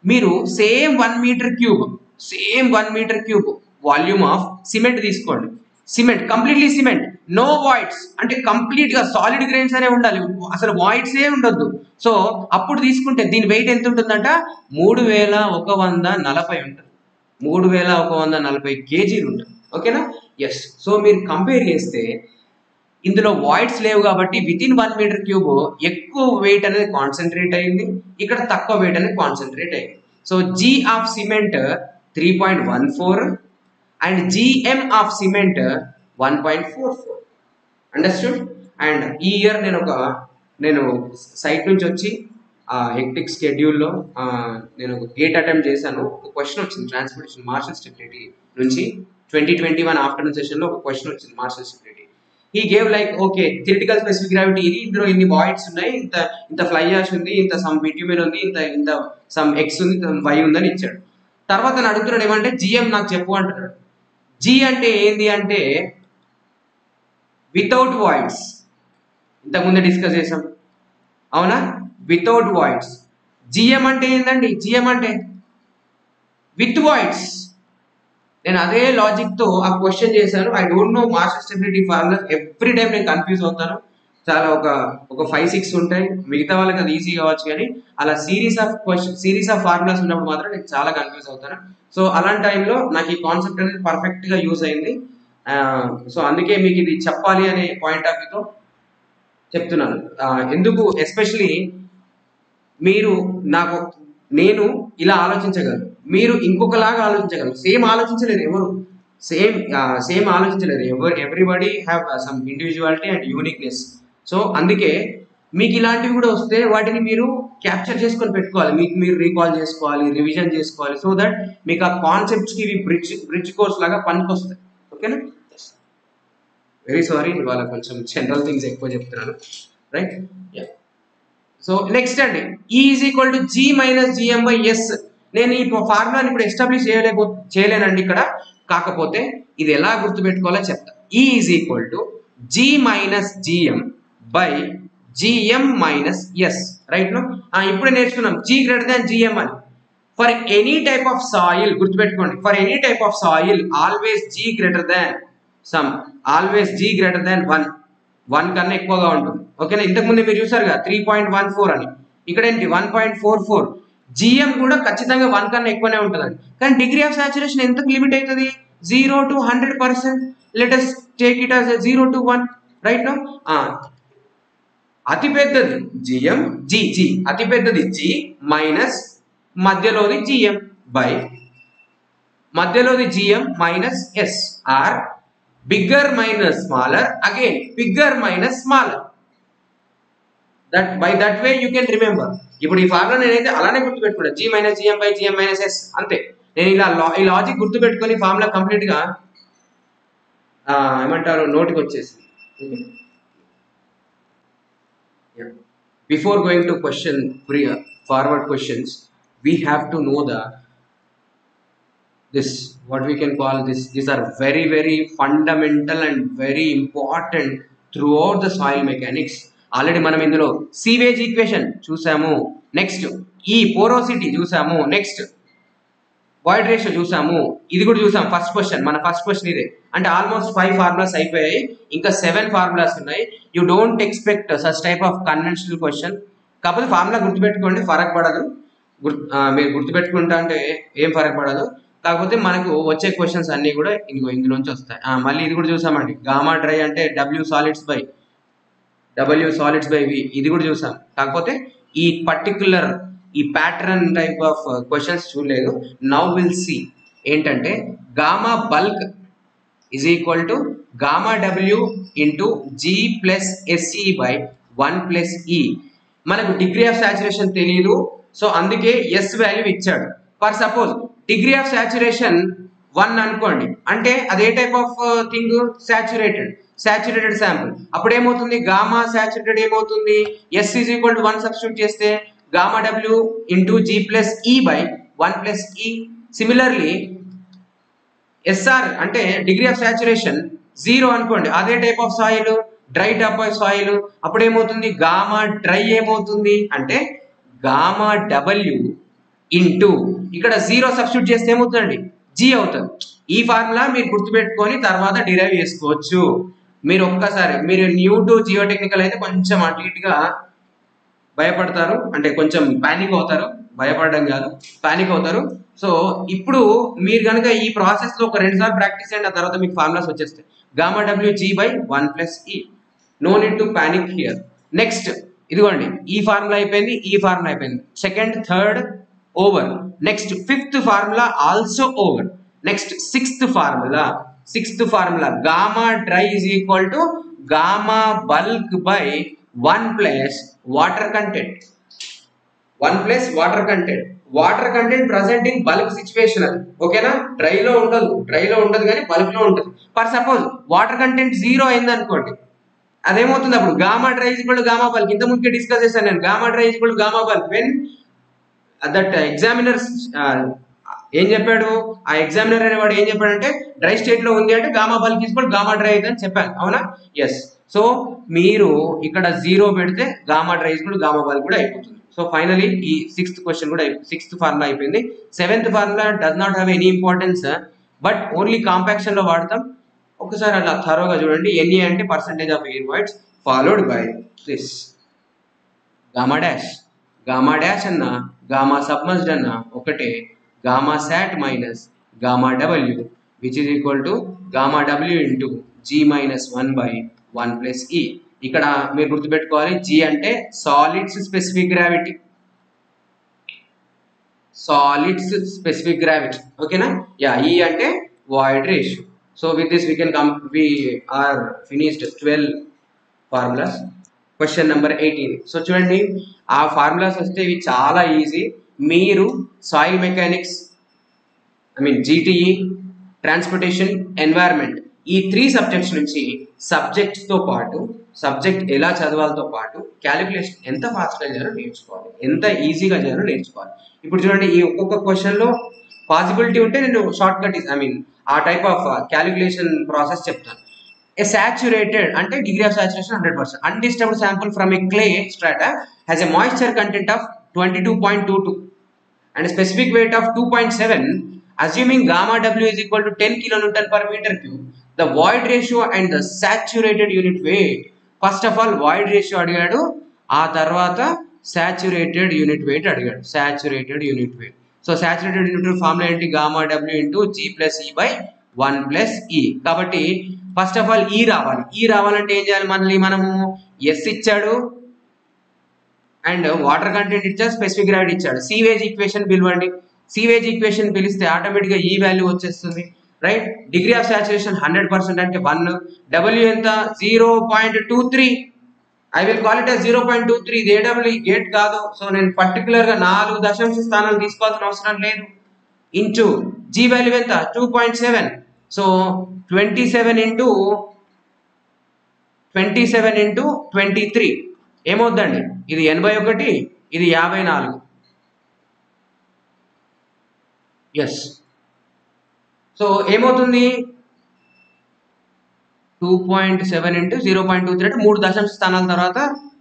మీరు same 1 metre cube volume of cement తీసుకోండి cement completely cement no voids అంటే కంప్లీట్ గా సాలిడ్ గ్రెయిన్స్ అనే ఉండాలి అసలు వాయిడ్స్ ఏ ఉండొద్దు సో అప్పుడు తీసుకుంటే దీని వెయిట్ ఎంత ఉంటుందంట 3140 ఉంటుంది 3140 kg ఉంటుంది ఓకేనా ఎస్ సో మీరు కంపేర్ చేస్తే ఇందులో వాయిడ్స్ లేవు కాబట్టి విత్ ఇన్ 1 మీటర్ క్యూబ్ ఎక్కువ వెయిట్ అనేది కాన్సన్ట్రేట్ అయింది ఇక్కడ తక్కువ వెయిట్ అనేది కాన్సన్ట్రేట్ అయింది so G of cement 3.14 and GM of cement 1.44 understood and ఈ ఇయర్ నేను సైట్ నుంచి వచ్చి హెక్టిక్ స్కెడ్యూల్లో నేను ఒక గేట్ అటెంప్ట్ చేశాను ఒక క్వశ్చన్ వచ్చింది ట్రాన్స్పోర్టేషన్ మార్షల్ స్టెబిలిటీ నుంచి 2021 ఆఫ్టర్నూన్ సెషన్లో ఒక క్వశ్చన్ వచ్చింది Marshall stability he gave like okay theoretical specific gravity ఇది ఇందులో ఇన్ని వాయిడ్స్ ఉన్నాయి ఇంత ఫ్లై యాష్ ఉంది ఇంత సమ్ బిట్యూమెన్ ఉంది ఇంత సమ్ ఎక్స్ ఉంది వై ఉందని ఇచ్చాడు తర్వాత నేను అడుగుతున్నాడు ఏమంటే జిఎం నాకు చెప్పు అంటున్నాడు జి అంటే ఏంది అంటే వితౌట్ వాయిడ్స్ ఇంతకుముందే డిస్కస్ చేసాం అవునా, వితౌట్ వాయిడ్స్. జిఎం అంటే ఏంటండి, జిఎం అంటే విత్ వాయిడ్స్. నేను అదే లాజిక్ తో ఆ క్వశ్చన్ చేశాను. I don't know mass stability formula, every time నేను కన్ఫ్యూజ్ అవుతాను. చాలా ఒక 5-6 ఉంటాయి, మిగతా వాళ్ళకి అది ఈజీ కావచ్చు, కానీ అలా సిరీస్ ఆఫ్ ఫార్ములాస్ ఉన్నప్పుడు మాత్రం నేను చాలా కన్ఫ్యూజ్ అవుతాను. సో అలాంటి టైంలో నాకు ఈ కాన్సెప్ట్ అనేది పర్ఫెక్ట్ గా యూజ్ అయింది. సో అందుకే మీకు ఇది చెప్పాలి అనే పాయింట్ ఆఫ్ వ్యూతో చెప్తున్నాను. ఎందుకు ఎస్పెషలీ మీరు నాకు, నేను ఇలా ఆలోచించగలను, మీరు ఇంకొకలాగా ఆలోచించగలరు. సేమ్ ఆలోచించలేరు ఎవరు, సేమ్ ఆలోచించలేరు everybody have some individuality and uniqueness. So అందుకే మీకు ఇలాంటివి కూడా వస్తే వాటిని మీరు క్యాప్చర్ చేసుకొని పెట్టుకోవాలి, మీకు మీరు రీకాల్ చేసుకోవాలి, రివిజన్ చేసుకోవాలి, సో దట్ మీకు ఆ కాన్సెప్ట్స్కి ఇవి బ్రిడ్జ్ కోర్స్ లాగా పనికొస్తాయి. ఓకేనా? వెరీ సారీ, ఇవాళ కొంచెం జనరల్ థింగ్స్ ఎక్కువ చెప్తున్నాను, రైట్? సో నెక్స్ట్ అండి, E is equal to G minus GM by S. నేను ఈ ఫార్ములాని ఇప్పుడు ఎస్టాబ్లిష్ చేయలేనండి ఇక్కడ, కాకపోతే ఇది ఎలా గుర్తుపెట్టుకోవాలో చెప్తా. E is equal to G minus GM by GM minus S, right no? ఇప్పుడు నేర్చుకున్నాం జీ గ్రేటర్ దాన్ జిఎం అని. For any type of soil, గుర్తుపెట్టుకోండి, for any type of soil always G greater than always G greater than 1 కన్నా ఎక్కువగా ఉంటుంది. ఓకేనా? ఇంతకుముందు మీరు చూసారు కదా 3.14 అని, ఇక్కడ ఏంటి 1.44. జిఎం కూడా ఖచ్చితంగా 1 కన్నా ఎక్కువనే ఉంటుందండి. కానీ డిగ్రీ ఆఫ్ సాచురేషన్ ఎంతకు లిమిట్ అవుతుంది? 0 to 100%. Let us take it as 0 to 1, right no? అతి పెద్దది జిఎం, జి అతి పెద్దది జి మైనస్ మధ్యలోది జిఎం బై మధ్యలోది GM minus S, or bigger minus smaller, again bigger minus smaller. By that way you can remember. ఇప్పుడు ఈ formula నేనైతే అలానే గుర్తుపెట్టుకున్నాను, G minus GM by GM minus S, అంతే. నేను ఇలా ఈ లాజిక్ గుర్తుపెట్టుకొని ఫార్ములా కంప్లీట్ గా ఏమంటారు నోటికి వచ్చేసి. Before going to question forward questions, we have to know this what we can call this, these are very very fundamental and very important throughout the soil mechanics. Already మనం ఇందులో sewage equation చూసాము, next ఈ porosity చూసాము, next void ratio చూసాము, ఇది కూడా చూసాం. First question, మన ఫస్ట్ క్వశ్చన్ ఇదే. అంటే ఆల్మోస్ట్ 5 ఫార్ములాస్ అయిపోయాయి, ఇంకా 7 ఫార్ములాస్ ఉన్నాయి. You don't expect such type of conventional question. కాకపోతే ఫార్ములా గుర్తుపెట్టుకోండి, ఫరక్ పడదు. మీరు గుర్తుపెట్టుకుంటా అంటే ఏం ఫరక్ పడదు. కాకపోతే మనకు వచ్చే క్వశ్చన్స్ అన్ని కూడా ఇందులోంచి వస్తాయి. మళ్ళీ ఇది కూడా చూసామండి, గామా డ్రై అంటే డబ్ల్యూ సాలిడ్స్ బై వి, ఇది కూడా చూసాం. కాకపోతే ఈ పర్టిక్యులర్ ఈ ప్యాటర్న్ టైప్ ఆఫ్ క్వశ్చన్స్ చూడలేదు. నౌ విల్ సి ఏంటంటే gamma bulk is equal to gamma W into G plus SE by 1 plus E. మనకు డిగ్రీ ఆఫ్ సాచురేషన్ తెలియదు, సో అందుకే ఎస్ వాల్యూ ఇచ్చాడు. For suppose degree of saturation 1 అనుకోండి, అంటే అదే type of thing saturated sample. అప్పుడు ఏమవుతుంది, గామా సాచురేటెడ్ ఏమవుతుంది, S is equal to 1 substitute చేస్తే gamma W into G plus E by 1 plus E. Similarly SR అంటే డిగ్రీ ఆఫ్ సాచురేషన్ 0 అనుకోండి, అదే type of soil, dry type of soil, అప్పుడు ఏమవుతుంది, gamma dry ఏమవుతుంది అంటే గామా డబ్ల్యూ ఇంటూ ఇక్కడ 0 substitute చేస్తే ఏమవుతుందండి, జీ అవుతుంది. ఈ ఫార్ములా మీరు గుర్తుపెట్టుకొని తర్వాత డిరైవ్ చేసుకోవచ్చు. మీరు ఒక్కసారి, మీరు న్యూ టు జియోటెక్నికల్ అయితే కొంచెం అటు ఇటుగా భయపడతారు, అంటే కొంచెం పానిక్ అవుతారు, భయపడడం కాదు పానిక్ అవుతారు. సో ఇప్పుడు మీరు కనుక ఈ ప్రాసెస్ లో ఒక 2 సార్లు ప్రాక్టీస్ చేయండి, ఆ తర్వాత మీకు ఫార్ములాస్ వచ్చేస్తాయి. Gamma W G by 1 plus E, no need to panic here. Next ఇదిగోండి, ఈ ఫార్ములా అయిపోయింది, ఈ ఫార్ములా అయిపోయింది, second third over. Next 5th formula also over. Next 6th formula gamma dry is equal to gamma bulk by 1 plus water content. Water content present in bulk situation అది, ఓకేనా? డ్రైలో ఉండదు కానీ bulk లో ఉంటుంది. For suppose water content 0 అయింది అనుకోండి, అదేమవుతుంది అప్పుడు gamma dry is equal to gamma bulk. ఇంత ముందుకే డిస్కస్ చేశాను నేను, gamma dry is equal to gamma bulk when that examiners ఏం చెప్పాడు, ఆ ఎగ్జామినర్ అనేవాడు ఏం చెప్పాడంటే డ్రై స్టేట్ లో ఉంది అంటే gamma bulk is equal gamma dry అని చెప్పాను, అవునా? ఎస్. సో మీరు ఇక్కడ 0 పెడితే గామా రైజ్ కూడా గామా బల్క్ కూడా అయిపోతుంది. సో ఫైనలీ ఈ 6th క్వశ్చన్ కూడా 6th ఫార్ములా అయిపోయింది. 7th formula does not have any importance, but only compaction లో వాడతాం. ఒకసారి అలా థరోగా చూడండి. ఎన్ఏ అంటే percentage of air voids followed by this gamma dash. Gamma dash అన్న గామా సబ్మర్జ్డ్ అన్న ఒకటే, gamma sat minus gamma W which is equal to gamma W into G minus 1/1 plus E. ఇక్కడ మీరు గుర్తుపెట్టుకోవాలి, జీ అంటే solids specific gravity, solids specific gravity. ఓకేనా? Yeah, E అంటే void ratio. So with this we are finished 12 formulas. Question number 18. So చూడండి, ఆ formulas వస్తే ఇవి చాలా ఈజీ. మీరు soil mechanics, GTE, transportation, environment ఈ 3 సబ్జెక్ట్స్ నుంచి సబ్జెక్ట్స్తో పాటు సబ్జెక్ట్ ఎలా చదవాలతో పాటు క్యాలిక్యులేషన్ ఎంత ఫాస్ట్గా చేయాలో నేర్చుకోవాలి, ఎంత ఈజీగా చేయాలో నేర్చుకోవాలి. ఇప్పుడు చూడండి, ఈ ఒక్కొక్క క్వశ్చన్లో పాసిబిలిటీ ఉంటే నేను షార్ట్ కట్ ఆ టైప్ ఆఫ్ క్యాలిక్యులేషన్ ప్రాసెస్ చెప్తాను. A saturated అంటే degree of saturation 100%. Undisturbed sample from a clay strata has a moisture content of 22.22 and a specific weight of 2.7. Assuming gamma W is equal to 10 kilonewton per meter cube, the void ratio and the saturated unit weight. First of all, void ratio అడిగాడు, ఆ తర్వాత saturated unit weight అడిగాడు. Saturated unit weight. So saturated unit weight formula ఏంటి? gamma W into G plus E by 1 plus E. కాబట్టి first of all ఈ రావాలి. ఈ రావాలంటే ఏం చేయాలి? మనము ఎస్ ఇచ్చాడు అండ్ వాటర్ కంటెంట్ ఇచ్చాడు, స్పెసిఫిక్ గ్రావిటీ ఇచ్చాడు. సీవేజ్ ఈక్వేషన్ పిలవండి. సీవేజ్ ఈక్వేషన్ పిలిస్తే ఆటోమేటిక్గా ఈ వాల్యూ వచ్చేస్తుంది, రైట్? డిగ్రీ ఆఫ్ సాచురేషన్ 100% అంటే 1. డబ్ల్యూ ఎంత? 0.23. I will call it as 0.23. ఇది ఏడబ్ల్యూ గేట్ కాదు. సో నేను పర్టికులర్గా 4 దశాంశ స్థానాలు తీసుకోవాల్సిన అవసరం లేదు. ఇంటూ జీ వాల్యూ ఎంత? 2.7. So 27 into 23 ఏమవుద్దండి? ఇది 81, ఇది 54. ఎస్. సో ఏమవుతుంది? 2.7 into 0.23 అంటే 3 దశాంశ స్థానాల తర్వాత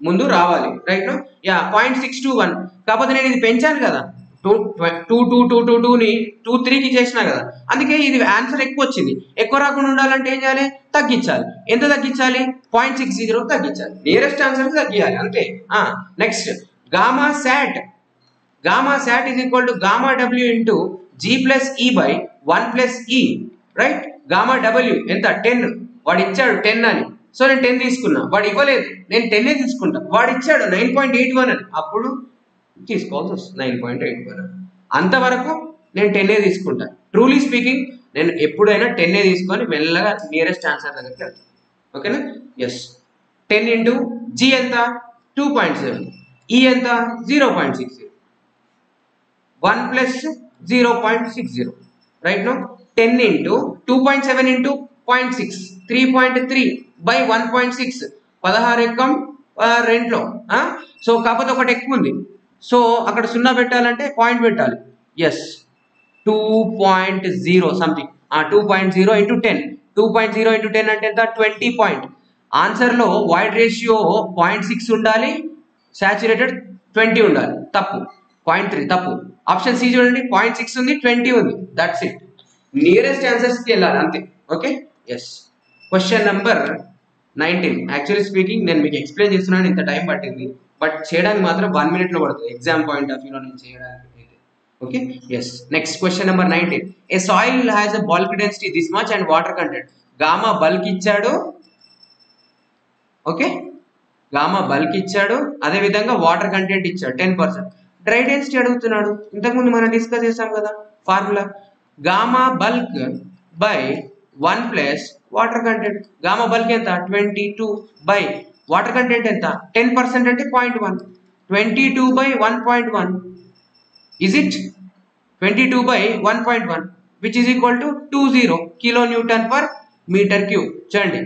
ముందు రావాలి, రైట్? యా, 0.621. కాకపోతే నేను ఇది పెంచాను కదా, 2.222ని 2.3కి చేసినా కదా, అందుకే ఇది ఆన్సర్ ఎక్కువ వచ్చింది. ఎక్కువ రాకుండా ఉండాలంటే ఏం చేయాలి? తగ్గించాలి. ఎంత తగ్గించాలి? 0.60 తగ్గించాలి. నియరెస్ట్ ఆన్సర్ తగ్గియాలి, అంతే. Next gamma sat. Gamma sat is equal to gamma W into G plus E by 1 plus E, right? Gamma W ఎంత? 10. వాడు ఇచ్చాడు 10 అని, సో నేను 10 తీసుకున్నా. వాడు ఇవ్వలేదు, నేను 10 తీసుకుంటా. వాడు ఇచ్చాడు 9.81 అని, అప్పుడు తీసుకోవాల్సి వస్తుంది 9.81. అంతవరకు నేను 10 తీసుకుంటా. ట్రూలీ స్పీకింగ్, నేను ఎప్పుడైనా 10 తీసుకొని మెల్లగా నియరెస్ట్ ఆన్సర్ దగ్గరికి వెళ్తాను. ఓకేనా? ఎస్. 10 ఇంటూ జీ ఎంత? 2.7. ఈ ఎంత? 0.60. 1 plus 0.60, right? No 10 into 2.7 into 0.6, 3.3 by 1.6. 16 ఎక్కం 2లో. సో కాకపోతే ఒకటి ఎక్కువ ఉంది, సో అక్కడ 0 పెట్టాలంటే పాయింట్ పెట్టాలి. Yes, 2.0 something. 2.0 ఇంటూ 10. 2.0 ఇంటూ 10 అంటే ఎంత? 20 పాయింట్. ఆన్సర్లో వాయిడ్ రేషియో 0.6 ఉండాలి, సాచురేటెడ్ 20 ఉండాలి. తప్పు. 0.3 తప్పు. ఆప్షన్ సి చూడండి, 0.6 ఉంది, 20 ఉంది. That's it. నియరెస్ట్ ఆన్సర్స్కి వెళ్ళాలి, అంతే. Okay? Yes. Question number 19. Actually speaking నేను మీకు ఎక్స్ప్లెయిన్ చేస్తున్నాను, ఇంత టైం పట్టింది, బట్ చేయడానికి మాత్రం 1 minute లో పడుతుంది ఎగ్జామ్ పాయింట్ ఆఫ్ వ్యూలో నేను చేయడానికి. Okay? Yes. Next question number 19. A soil has a bulk density this much and water content. Gamma bulk ఇచ్చాడు, ఓకే? గామా బల్క్ ఇచ్చాడు, అదేవిధంగా వాటర్ కంటెంట్ ఇచ్చాడు 10%. డ్రై డెన్సిటీ అడుగుతున్నాడు. ఇంతకుముందు మనం డిస్కస్ చేసాం కదా formula, gamma bulk by 1 plus water content. Gamma bulk ఎంత? 22 బై వాటర్ కంటెంట్ ఎంత? 10% అంటే 0.1. 22 by 1.1. Is it 22 by 1.1 which is equal to 20 kilonewton per meter cube. చూడండి,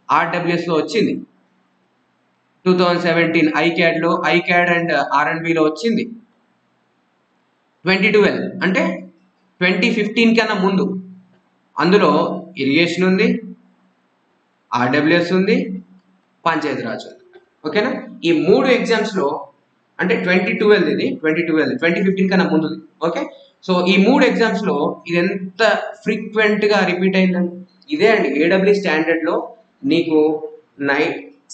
RWS లో వచ్చింది 2017 ఐక్యాడ్ అండ్ R&B లో వచ్చింది. 2012 అంటే 2015 కన్నా ముందు. అందులో ఇరిగేషన్ ఉంది, RWS ఉంది, పంచాయతీరాజ్. ఓకేనా? ఈ 3 ఎగ్జామ్స్లో అంటే 2012 ఇది 2015 కన్నా ముందుది. ఓకే, సో ఈ 3 ఎగ్జామ్స్లో ఇది ఎంత ఫ్రీక్వెంట్గా రిపీట్ అయిందండి? ఇదే అండి ఏడబ్ల్యూ స్టాండర్డ్లో నీకు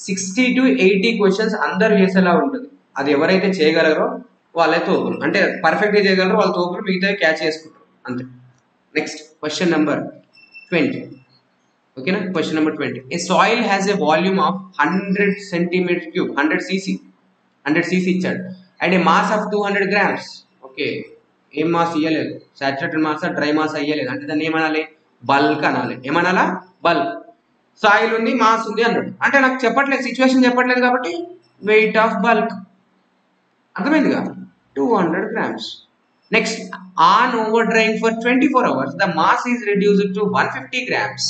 60 to 80 క్వశ్చన్స్ అందరు చేసేలా ఉంటుంది. అది ఎవరైతే చేయగలరో వాళ్ళే తోపులు, అంటే పర్ఫెక్ట్గా చేయగలరో వాళ్ళ తోపులు, మిగతా క్యాచ్ చేసుకుంటారు అంతే. Next question number 20. ఓకేనా? Question number 20. A soil has a volume of 100 centimeter cube, 100 cc ఇచ్చాడు, and A mass of 200 grams. Okay, ఏం మాస్ ఇయ్యలేదు, సాచురేటెడ్ మాస్ డ్రై మాస్ అయ్యలేదు, అంటే దాన్ని ఏమనాలి? బల్క్ అనాలి. ఏమనాలా? బల్క్. సాయిల్ ఉంది, మాస్ ఉంది అన్నాడు, అంటే నాకు చెప్పట్లేదు, సిచ్యువేషన్ చెప్పట్లేదు కాబట్టి వెయిట్ ఆఫ్ బల్క్. అర్థమైందిగా? 200 grams. Next, on over drying for 24 hours the mass is reduced to 150 grams.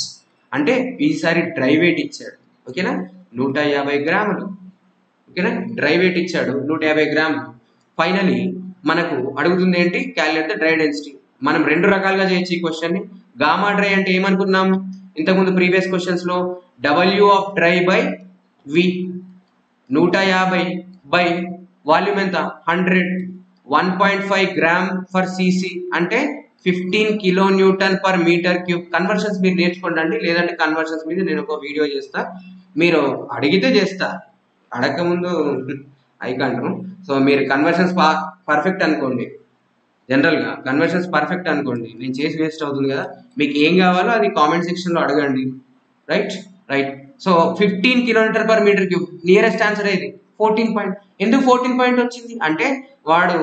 అంటే ఈసారి డ్రై వెయిట్ ఇచ్చాడు. ఓకేనా? 150 గ్రాములు. ఓకేనా? డ్రై వెయిట్ ఇచ్చాడు 150 గ్రాములు. ఫైనలీ మనకు అడుగుతుంది ఏంటి? Calculate the dry density. మనం 2 రకాలుగా చేయొచ్చు ఈ క్వశ్చన్ని. గామా డ్రై అంటే ఏమనుకున్నాం ఇంతకుముందు ప్రీవియస్ క్వశ్చన్స్ లో? W of dry by V. 150 by volume ఎంత? 100. 1.5 గ్రామ్ ఫర్ cc అంటే 15 kilonewton per metre cube. Conversions మీరు నేర్చుకోండి, లేదంటే కన్వర్షన్స్ మీద నేను ఒక వీడియో చేస్తా, మీరు అడిగితే చేస్తా, అడగకముందు ఐకంటాను. సో మీరు కన్వర్షన్స్ పర్ఫెక్ట్ అనుకోండి, జనరల్గా కన్వర్షన్స్ పర్ఫెక్ట్ అనుకోండి, నేను చేసి వేస్ట్ అవుతుంది కదా. మీకు ఏం కావాలో అది కామెంట్ సెక్షన్లో అడగండి. Right. So 15 kilometer per metre cube. Nearest answer ఏది? 14 పాయింట్. ఎందుకు 14 పాయింట్ వచ్చింది అంటే వాడు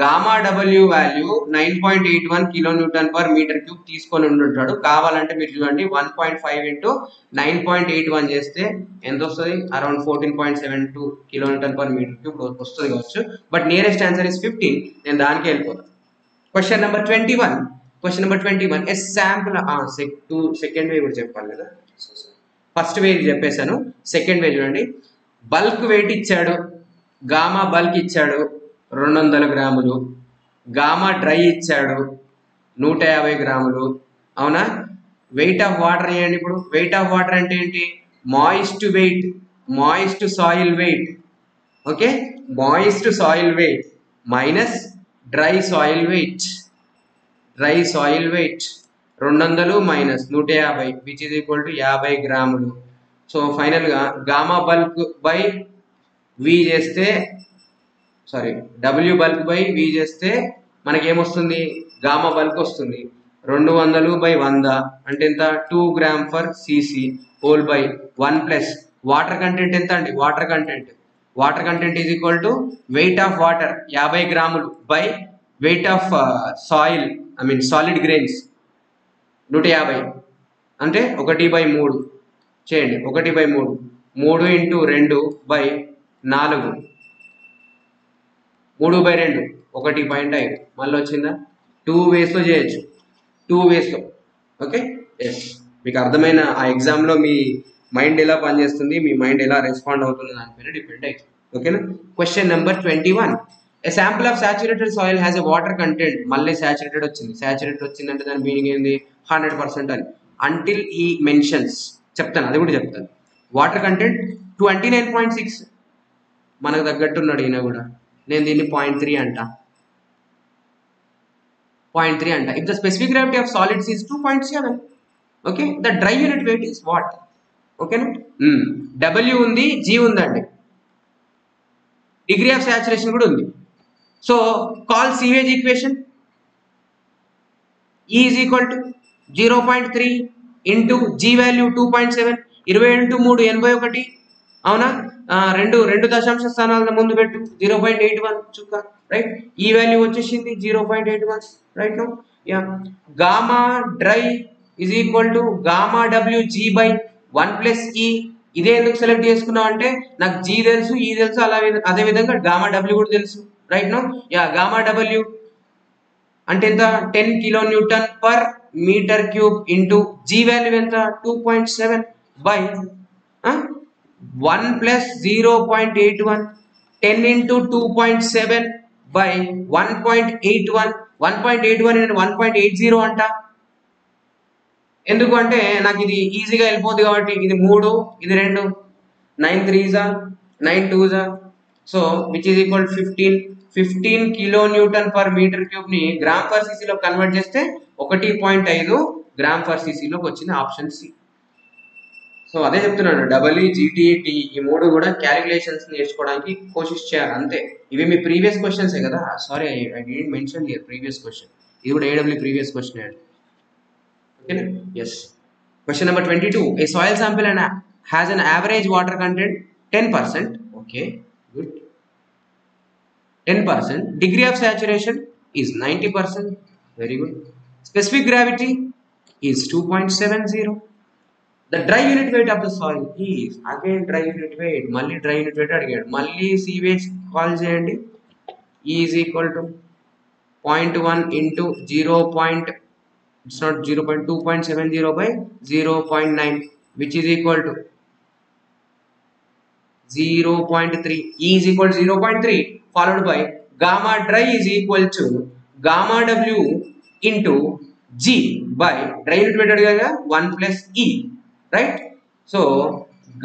gamma W value 9.81 kilonewton per metre cube తీసుకొని ఉంటుంటాడు. కావాలంటే మీరు చూడండి, 1.5 ఇంటూ 9.81 చేస్తే ఎంత వస్తుంది? Around 14.72 kilonewton per metre cube వస్తుంది కావచ్చు. But nearest answer is 15. నేను దానికి వెళ్ళిపోతాను. Question number 21. A sample. Second way కూడా చెప్పాలి కదా, ఫస్ట్ వే చెప్పేశాను, సెకండ్ వే చూడండి. బల్క్ వెయిట్ ఇచ్చాడు, గామా బల్క్ ఇచ్చాడు 200 గ్రాములు, గామా డ్రై ఇచ్చాడు 150 గ్రాములు. అవునా? వెయిట్ ఆఫ్ వాటర్ చేయండి. ఇప్పుడు వెయిట్ ఆఫ్ వాటర్ అంటే ఏంటి? Moist soil weight. Okay, moist soil weight minus dry soil weight. 200 minus 150 which is equal to 50 గ్రాములు. సో ఫైనల్గా గామా బల్క్ బై వి చేస్తే, డబ్ల్యూ బల్క్ బై వి చేస్తే మనకేమొస్తుంది? గామా బల్క్ వస్తుంది. 200 by 100 అంటే ఎంత? 2 gram for cc whole by 1 plus water content ఎంత అండి? Water content is equal to weight of water 50 గ్రాములు by weight of soil, solid grains 150 అంటే 1/3 చేయండి. 1/3 3 ఇంటూ 2 బై 4 3/2 1.5. మళ్ళీ వచ్చిందా? 2 వేస్లో చేయొచ్చు, 2 వేస్లో. Okay, yes. మీకు అర్థమైన ఆ ఎగ్జామ్లో మీ మైండ్ ఎలా పనిచేస్తుంది, మీ మైండ్ ఎలా రెస్పాండ్ అవుతుంది దానిపైన డిపెండ్ అవుతుంది. ఓకేనా? Question number 21. A sample of saturated soil has a water content. మళ్ళీ సాచురేటెడ్ వచ్చిందంటే దాని మీనింగ్ ఏంది? 100% అని. అంటిల్ ఈ మెన్షన్స్, చెప్తాను, అది కూడా చెప్తాను. వాటర్ కంటెంట్ 29.6 మనకు తగ్గట్టు ఉన్నాడు ఈయన కూడా. నేను దీన్ని 0.3 అంట. 0.3 అంట. If the specific gravity of solids is 2.7. Okay, the dry unit weight is what? ఓకేనా? డబ్ల్యూ ఉంది, జీ ఉందండి, డిగ్రీ ఆఫ్ సాచురేషన్ కూడా ఉంది. So call sewage equation. E is equal to 0.3 into G value 2.7. 20 × 3 81. అవునా? రెండు దశాంశ స్థానాల ముందు పెట్టు, 0.81 చుక్క. రైట్. ఈ వాల్యూ వచ్చేసింది 0.81. Right no? Yeah. Gamma dry is equal to gamma W G by 1 plus E. ఇదే ఎందుకు సెలెక్ట్ చేసుకున్నాం అంటే నాకు జీ తెలుసు, ఈ తెలుసు, అదే విధంగా గామా డబ్ల్యూ కూడా తెలుసు. Right no? Yeah. Gamma W అంటే ఎంత? 10 kilonewton per metre cube into G value ఎంత? 2.7 బై 1 ప్లస్ 0.81. 10 into 2.7 by 1.81. 1.81 అంటే 1.80 అంట. ఎందుకు అంటే నాకు ఇది ఈజీగా వెళ్ళిపోతుంది కాబట్టి. ఇది 3, ఇది 2. 9 3s are 9 2s are, so which is equal to 15 kilonewton per meter cube ని గ్రామ్ పర్ cc లో కన్వర్ట్ చేస్తే 1.5 గ్రామ్ పర్ cc లోకి వచ్చింది ఆప్షన్ సి. సో అదే చెప్తున్నాను, డబ్ల్యూ జీటీటీ ఈ మూడు కూడా క్యాలిక్యులేషన్స్ నేర్చుకోవడానికి కోషిష్ చేయాలి అంతే. ఇవి మీ ప్రీవియస్ క్వశ్చన్సే కదా, sorry I didn't mention here previous question, ఇది కూడా ఏడబ్ల్యూ ప్రీవియస్ క్వశ్చన్ అండి. ఓకేనా? Yes. Question number 22. A soil sample and has an average water content 10%. Okay, good. 10%. Degree of saturation is 90%. Very good. Specific gravity is 2.70. The dry unit weight of the soil is, again dry unit weight, malli dry unit weight అడిగాడు, మళ్ళీ sewage call చేయండి. E is equal to 0.1 into 0. It's not 0.2.70 by 0.9, which is equal to 0.3. E is equal to 0.3 followed by gamma dry is equal to gamma W into G by dry unit weight అడిగాగా 1 plus E, right? So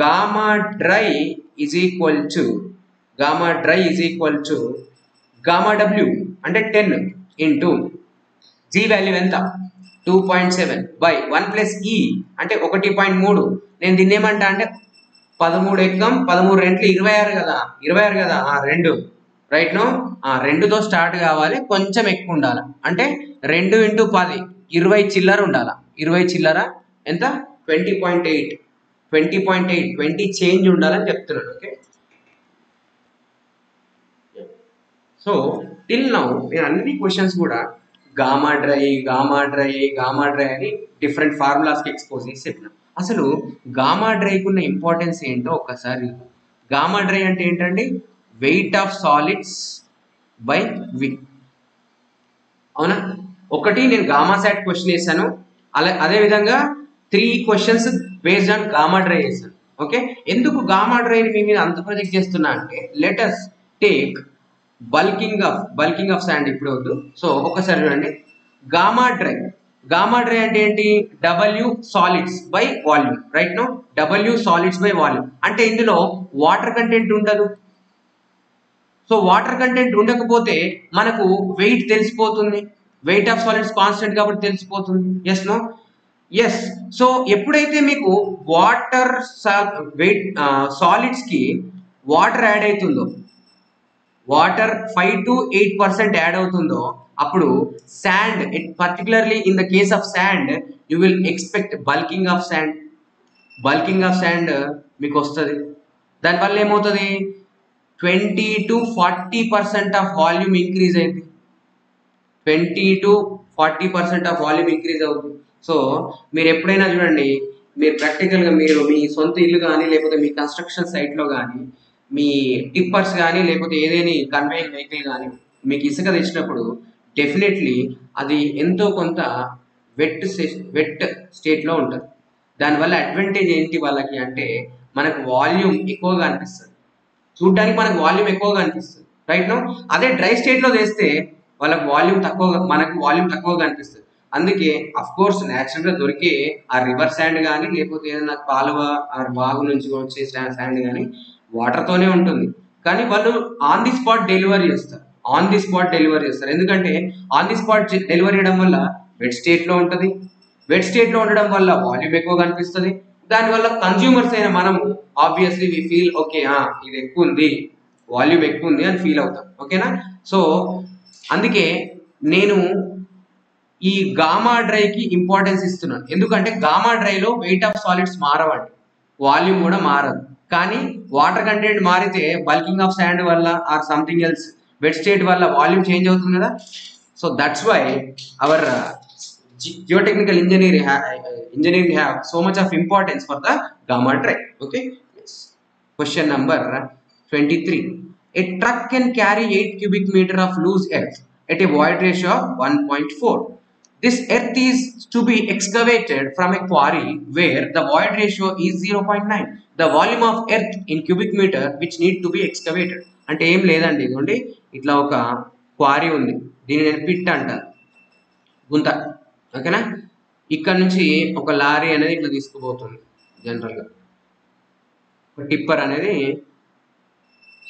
gamma dry is equal to gamma W అంటే 10 into G value ఎంత 2.7 by 1 plus E అంటే 1.3. నేను దీన్ని ఏమంటా అంటే 13 ఎక్కం 13 రెంట్లు 26 కదా, 26 కదా, 2 రైట్ నో, 2తో స్టార్ట్ కావాలి, కొంచెం ఎక్కువ ఉండాలి, అంటే 2 into 10 20 చిల్లర ఉండాలి, 20 చిల్లర ఎంత 20.8 20 చేంజ్ ఉండాలని చెప్తున్నాను. ఓకే, సో టిల్ నౌ నేను అన్ని క్వశ్చన్స్ కూడా గామా డ్రై అని డిఫరెంట్ ఫార్ములాస్కి ఎక్స్పోజ్ చేసి చెప్పిన. అసలు గామా డ్రైకి ఉన్న ఇంపార్టెన్స్ ఏంటో ఒక్కసారి. గామా డ్రై అంటే ఏంటండి, వెయిట్ ఆఫ్ సాలిడ్స్ బై వి. అవునా? ఒకటి నేను గామా సాట్ క్వశ్చన్ వేసాను, అదేవిధంగా 3 questions based on gamma dry వేసాను. ఓకే, ఎందుకు గామా డ్రైని మీ మీద అంత ప్రొజెక్ట్ చేస్తున్నా అంటే, let's take bulking of sand, ఇప్పుడు వద్దు. సో ఒకసారి చూడండి, గామా డ్రై అంటే ఏంటి, W solids by volume, right no, W solids by volume అంటే ఇందులో వాటర్ కంటెంట్ ఉండదు. సో వాటర్ కంటెంట్ ఉండకపోతే మనకు వెయిట్ తెలిసిపోతుంది, వెయిట్ ఆఫ్ సాలిడ్స్ కాన్స్టెంట్ కాబట్టి తెలిసిపోతుంది. Yes no? ఎస్. సో ఎప్పుడైతే మీకు వాటర్ వెయిట్ సాలిడ్స్ కి వాటర్ యాడ్ అవుతుందో, వాటర్ 5 to 8% యాడ్ అవుతుందో, అప్పుడు sand, particularly in the case of sand you will expect bulking of sand మీకు వస్తుంది. దానివల్ల ఏమవుతుంది, 20 to 40% ఆఫ్ వాల్యూమ్ ఇంక్రీజ్ అయింది, 20 to 40% ఆఫ్ వాల్యూమ్ ఇంక్రీజ్ అవుతుంది. సో మీరు ఎప్పుడైనా చూడండి, మీరు ప్రాక్టికల్గా మీరు మీ సొంత ఇల్లు కానీ, లేకపోతే మీ కన్స్ట్రక్షన్ సైట్లో కానీ, మీ టిప్పర్స్ కానీ, లేకపోతే ఏదైనా కన్వేయింగ్ వెహికల్ కానీ మీకు ఇసుక తెచ్చినప్పుడు డెఫినెట్లీ అది ఎంతో కొంత వెట్ స్టేట్లో ఉంటుంది. దానివల్ల అడ్వాంటేజ్ ఏంటి వాళ్ళకి అంటే, మనకు వాల్యూమ్ ఎక్కువగా అనిపిస్తుంది, చూడడానికి మనకు వాల్యూమ్ ఎక్కువగా అనిపిస్తుంది, రైట్ నో. అదే డ్రై స్టేట్లో చేస్తే వాళ్ళకి వాల్యూమ్ తక్కువగా, మనకు వాల్యూమ్ తక్కువగా అనిపిస్తుంది. అందుకే అఫ్ కోర్స్ న్యాచురల్గా దొరికే ఆ రివర్ శాండ్ కానీ, లేకపోతే ఏదైనా కాలువ ఆ వాగు నుంచి వచ్చే శాండ్ కానీ వాటర్తోనే ఉంటుంది, కానీ వాళ్ళు ఆన్ ది స్పాట్ డెలివరీ చేస్తారు, ఎందుకంటే ఆన్ ది స్పాట్ డెలివరీ చేయడం వల్ల వెట్ స్టేట్లో ఉంటుంది, వెట్ స్టేట్లో ఉండడం వల్ల వాల్యూమ్ ఎక్కువగా అనిపిస్తుంది. దానివల్ల కన్జ్యూమర్స్ అయిన మనము ఆబ్వియస్లీ వి ఫీల్ ఓకే, ఇది ఎక్కువ ఉంది, వాల్యూమ్ ఎక్కువ ఉంది అని ఫీల్ అవుతాం. ఓకేనా? సో అందుకే నేను ఈ గామా డ్రైకి ఇంపార్టెన్స్ ఇస్తున్నాను, ఎందుకంటే గామా డ్రైలో వెయిట్ ఆఫ్ సాలిడ్స్ మారవండి, వాల్యూమ్ కూడా మారదు, కానీ వాటర్ కంటెంట్ మారితే బల్కింగ్ ఆఫ్ శాండ్ వల్ల or something else wet state వల్ల వాల్యూమ్ చేంజ్ అవుతుంది కదా. So that's why our geotechnical engineering have so much of importance for the gamma dry. Okay, yes. Question number 23. A truck can carry 8 cubic meter of loose earth at a void ratio of 1.4. This earth is to be excavated from a quarry where the void ratio is 0.9. The volume of earth in cubic meter which need to be excavated. అంటే ఏం లేదండి, ఇదిగోండి ఇట్లా ఒక quarry ఉంది, దీన్ని నేను pit అంటాను, గుంత. ఓకేనా? ఇక్కడ నుంచి ఒక లారీ అనేది ఇట్లా తీసుకుపోతుంది, జనరల్గా టిప్పర్ అనేది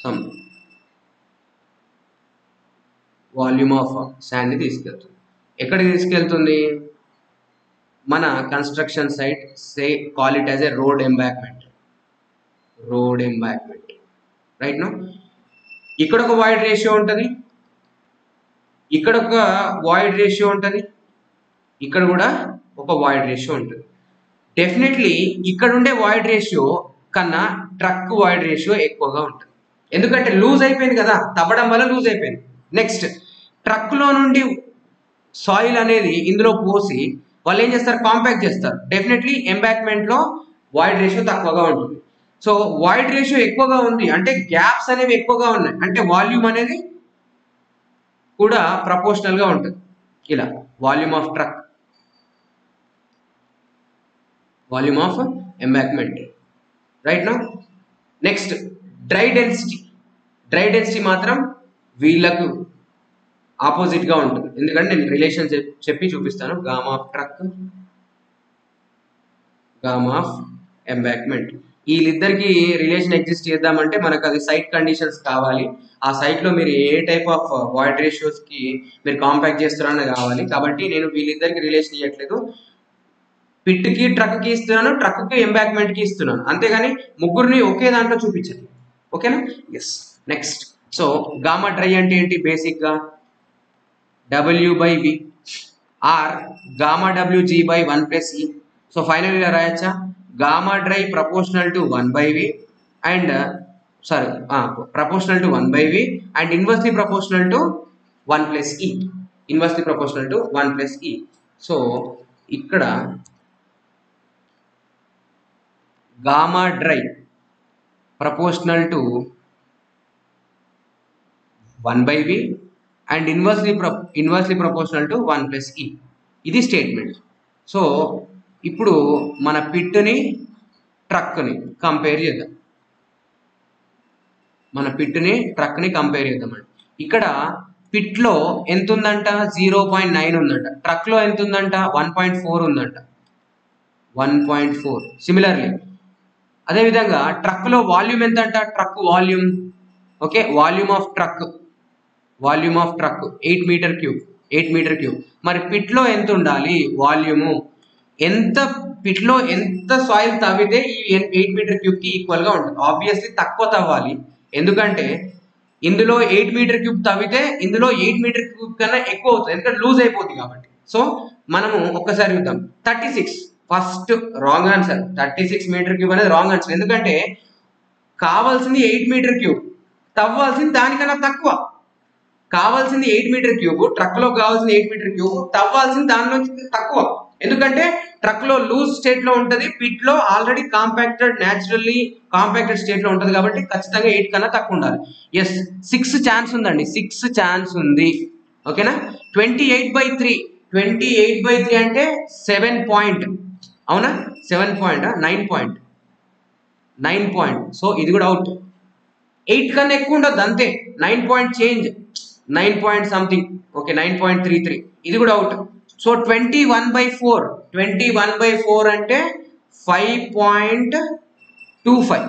సమ్ వాల్యూమ్ ఆఫ్ శాండ్ని తీసుకెళ్తుంది. ఎక్కడికి తీసుకెళ్తుంది? మన construction site, say call it as a road embankment. Right no. ఇక్కడ ఒక వాయిడ్ రేషియో ఉంటుంది, ఇక్కడ ఒక వాయిడ్ రేషియో ఉంటుంది, ఇక్కడ కూడా ఒక వాయిడ్ రేషియో ఉంటుంది. డెఫినెట్లీ ఇక్కడ ఉండే వాయిడ్ రేషియో కన్నా ట్రక్ వాయిడ్ రేషియో ఎక్కువగా ఉంటుంది. ఎందుకంటే లూజ్ అయిపోయింది కదా, తవ్వడం వల్ల లూజ్ అయిపోయింది. నెక్స్ట్, ట్రక్లో నుండి సాయిల్ అనేది ఇందులో పోసి వాళ్ళు ఏం చేస్తారు? కాంపాక్ట్ చేస్తారు. డెఫినెట్లీ ఎంబాంక్మెంట్లో వాయిడ్ రేషియో తక్కువగా ఉంటుంది. సో వాయిడ్ రేషియో ఎక్కువగా ఉంది అంటే గ్యాప్స్ అనేవి ఎక్కువగా ఉన్నాయి, అంటే వాల్యూమ్ అనేది కూడా ప్రపోర్షనల్గా ఉంటుంది. ఇలా volume of truck, volume of embankment. Right no. Next, dry density మాత్రం వీళ్ళకు ఆపోజిట్గా ఉంటుంది. ఎందుకంటే నేను రిలేషన్ చెప్పి చూపిస్తాను. Gamma of truck, gamma of embankment, వీళ్ళిద్దరికి రిలేషన్ ఎగ్జిస్ట్ చేద్దామంటే మనకు అది సైట్ కండిషన్స్ కావాలి. ఆ సైట్లో మీరు ఏ టైప్ ఆఫ్ వాయిడ్ రేషియోస్కి మీరు కాంపాక్ట్ చేస్తున్నారని కావాలి. కాబట్టి నేను వీళ్ళిద్దరికి రిలేషన్ ఇవ్వట్లేదు, పిట్కి ట్రక్కి ఇస్తున్నాను, ట్రక్కి ఎంబాంక్మెంట్కి ఇస్తున్నాను, అంతేగాని ముగ్గురిని ఒకే దాంట్లో చూపించండి. ఓకేనా? Yes. Next, so gamma dry అంటే ఏంటి? బేసిక్గా W/V or gamma WG by 1 plus E. So final ఇలా రాయచ్చా? Gamma dry proportional to 1/V and proportional to 1/V and inversely proportional to 1 plus E. Inversely proportional to 1 plus E. So ఇక్కడ gamma dry proportional to 1/V and inversely proportional to 1 plus E. ఇది statement. So ఇప్పుడు మన పిట్ని ట్రక్ని compare చేద్దాం. అండి. ఇక్కడ పిట్లో ఎంత ఉందంట? 0.9 ఉందంట. ట్రక్లో ఎంత ఉందంట? 1.4 ఉందంట. 1.4. సిమిలర్లీ అదేవిధంగా ట్రక్లో వాల్యూమ్ ఎంత అంట? Truck volume, okay, volume of truck 8 meter cube. మరి పిట్లో ఎంత ఉండాలి? వాల్యూము ఎంత, పిట్లో ఎంత సాయిల్ తవ్వితే ఈ 8 మీటర్ క్యూబ్కి ఈక్వల్గా ఉంటుంది. ఆబ్వియస్లీ తక్కువ తవ్వాలి, ఎందుకంటే ఇందులో 8 మీటర్ క్యూబ్ తవ్వితే ఇందులో 8 మీటర్ క్యూబ్ కన్నా ఎక్కువ అవుతుంది, ఎందుకంటే లూజ్ అయిపోతుంది కాబట్టి. సో మనము ఒక్కసారి చూద్దాం. 36 first wrong answer. 36 meter cube అనేది రాంగ్ ఆన్సర్, ఎందుకంటే కావాల్సింది 8 మీటర్ క్యూబ్, తవ్వాల్సింది దానికన్నా తక్కువ. కావాల్సింది 8 మీటర్ క్యూబ్, ట్రక్లో కావాల్సింది 8 మీటర్ క్యూబ్, తవ్వాల్సింది దానిలో తక్కువ. ఎందుకంటే ట్రక్లో లూజ్ స్టేట్లో ఉంటుంది, పిట్లో ఆల్రెడీ న్యాచురల్లీ కాంపాక్టెడ్ స్టేట్లో ఉంటుంది, కాబట్టి ఖచ్చితంగా 8 కన్నా తక్కువ ఉండాలి. ఎస్, 6 ఛాన్స్ ఉందండి, 6 ఛాన్స్ ఉంది. ఓకేనా? 28/3 అంటే 7 పాయింట్, అవునా? 7 పాయింట్, 9 పాయింట్. సో ఇది కూడా అవుట్. 8 కన్నా ఎక్కువ ఉండదు, అంతే. 9 point change, 9 point something, okay, 9.33, ఇది కూడా అవుట్. సో 21/4 అంటే 5.25.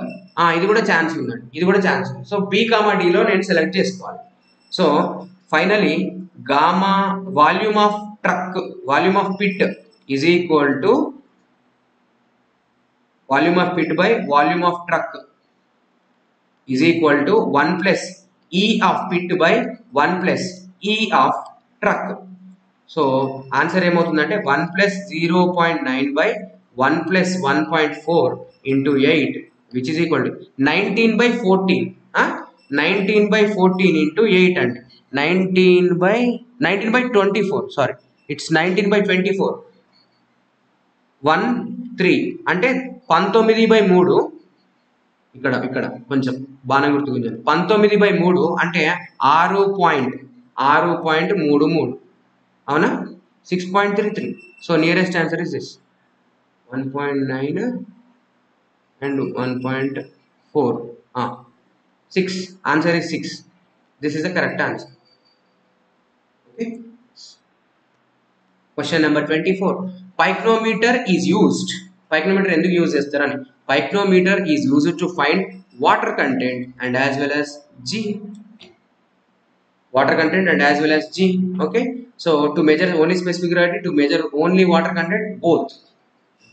ఇది కూడా ఛాన్స్ ఉందండి, ఇది కూడా ఛాన్స్ ఉంది. సో B, Dలో నేను సెలెక్ట్ చేసుకోవాలి. So finally gamma volume of truck, volume of pit is equal to volume of pit by volume of truck is equal to 1 plus E of pit by 1 plus E of truck. So answer ఏమవుతుందంటే 1 plus 0.9 by 1 plus 1.4 into 8 which is equal to 19/14. 19/14 into 8 అంటే 19/24. Sorry, it's 19/24. 1/3 అంటే 19/3. ఇక్కడ కొంచెం బాగా గుర్తుకుంటుంది. 19/3 అంటే 6.33, అవునా? 6.33. So nearest answer is this 1.9 and 1.4. 6. Answer is 6. This is the correct answer. Okay. Question number 24. Pycnometer is used. Pycnometer ఎందుకు use చేస్తారని. Pycnometer is used to find water content and as well as G. Water content and as well as G. Okay, so to measure only specific gravity, to measure only water content, both.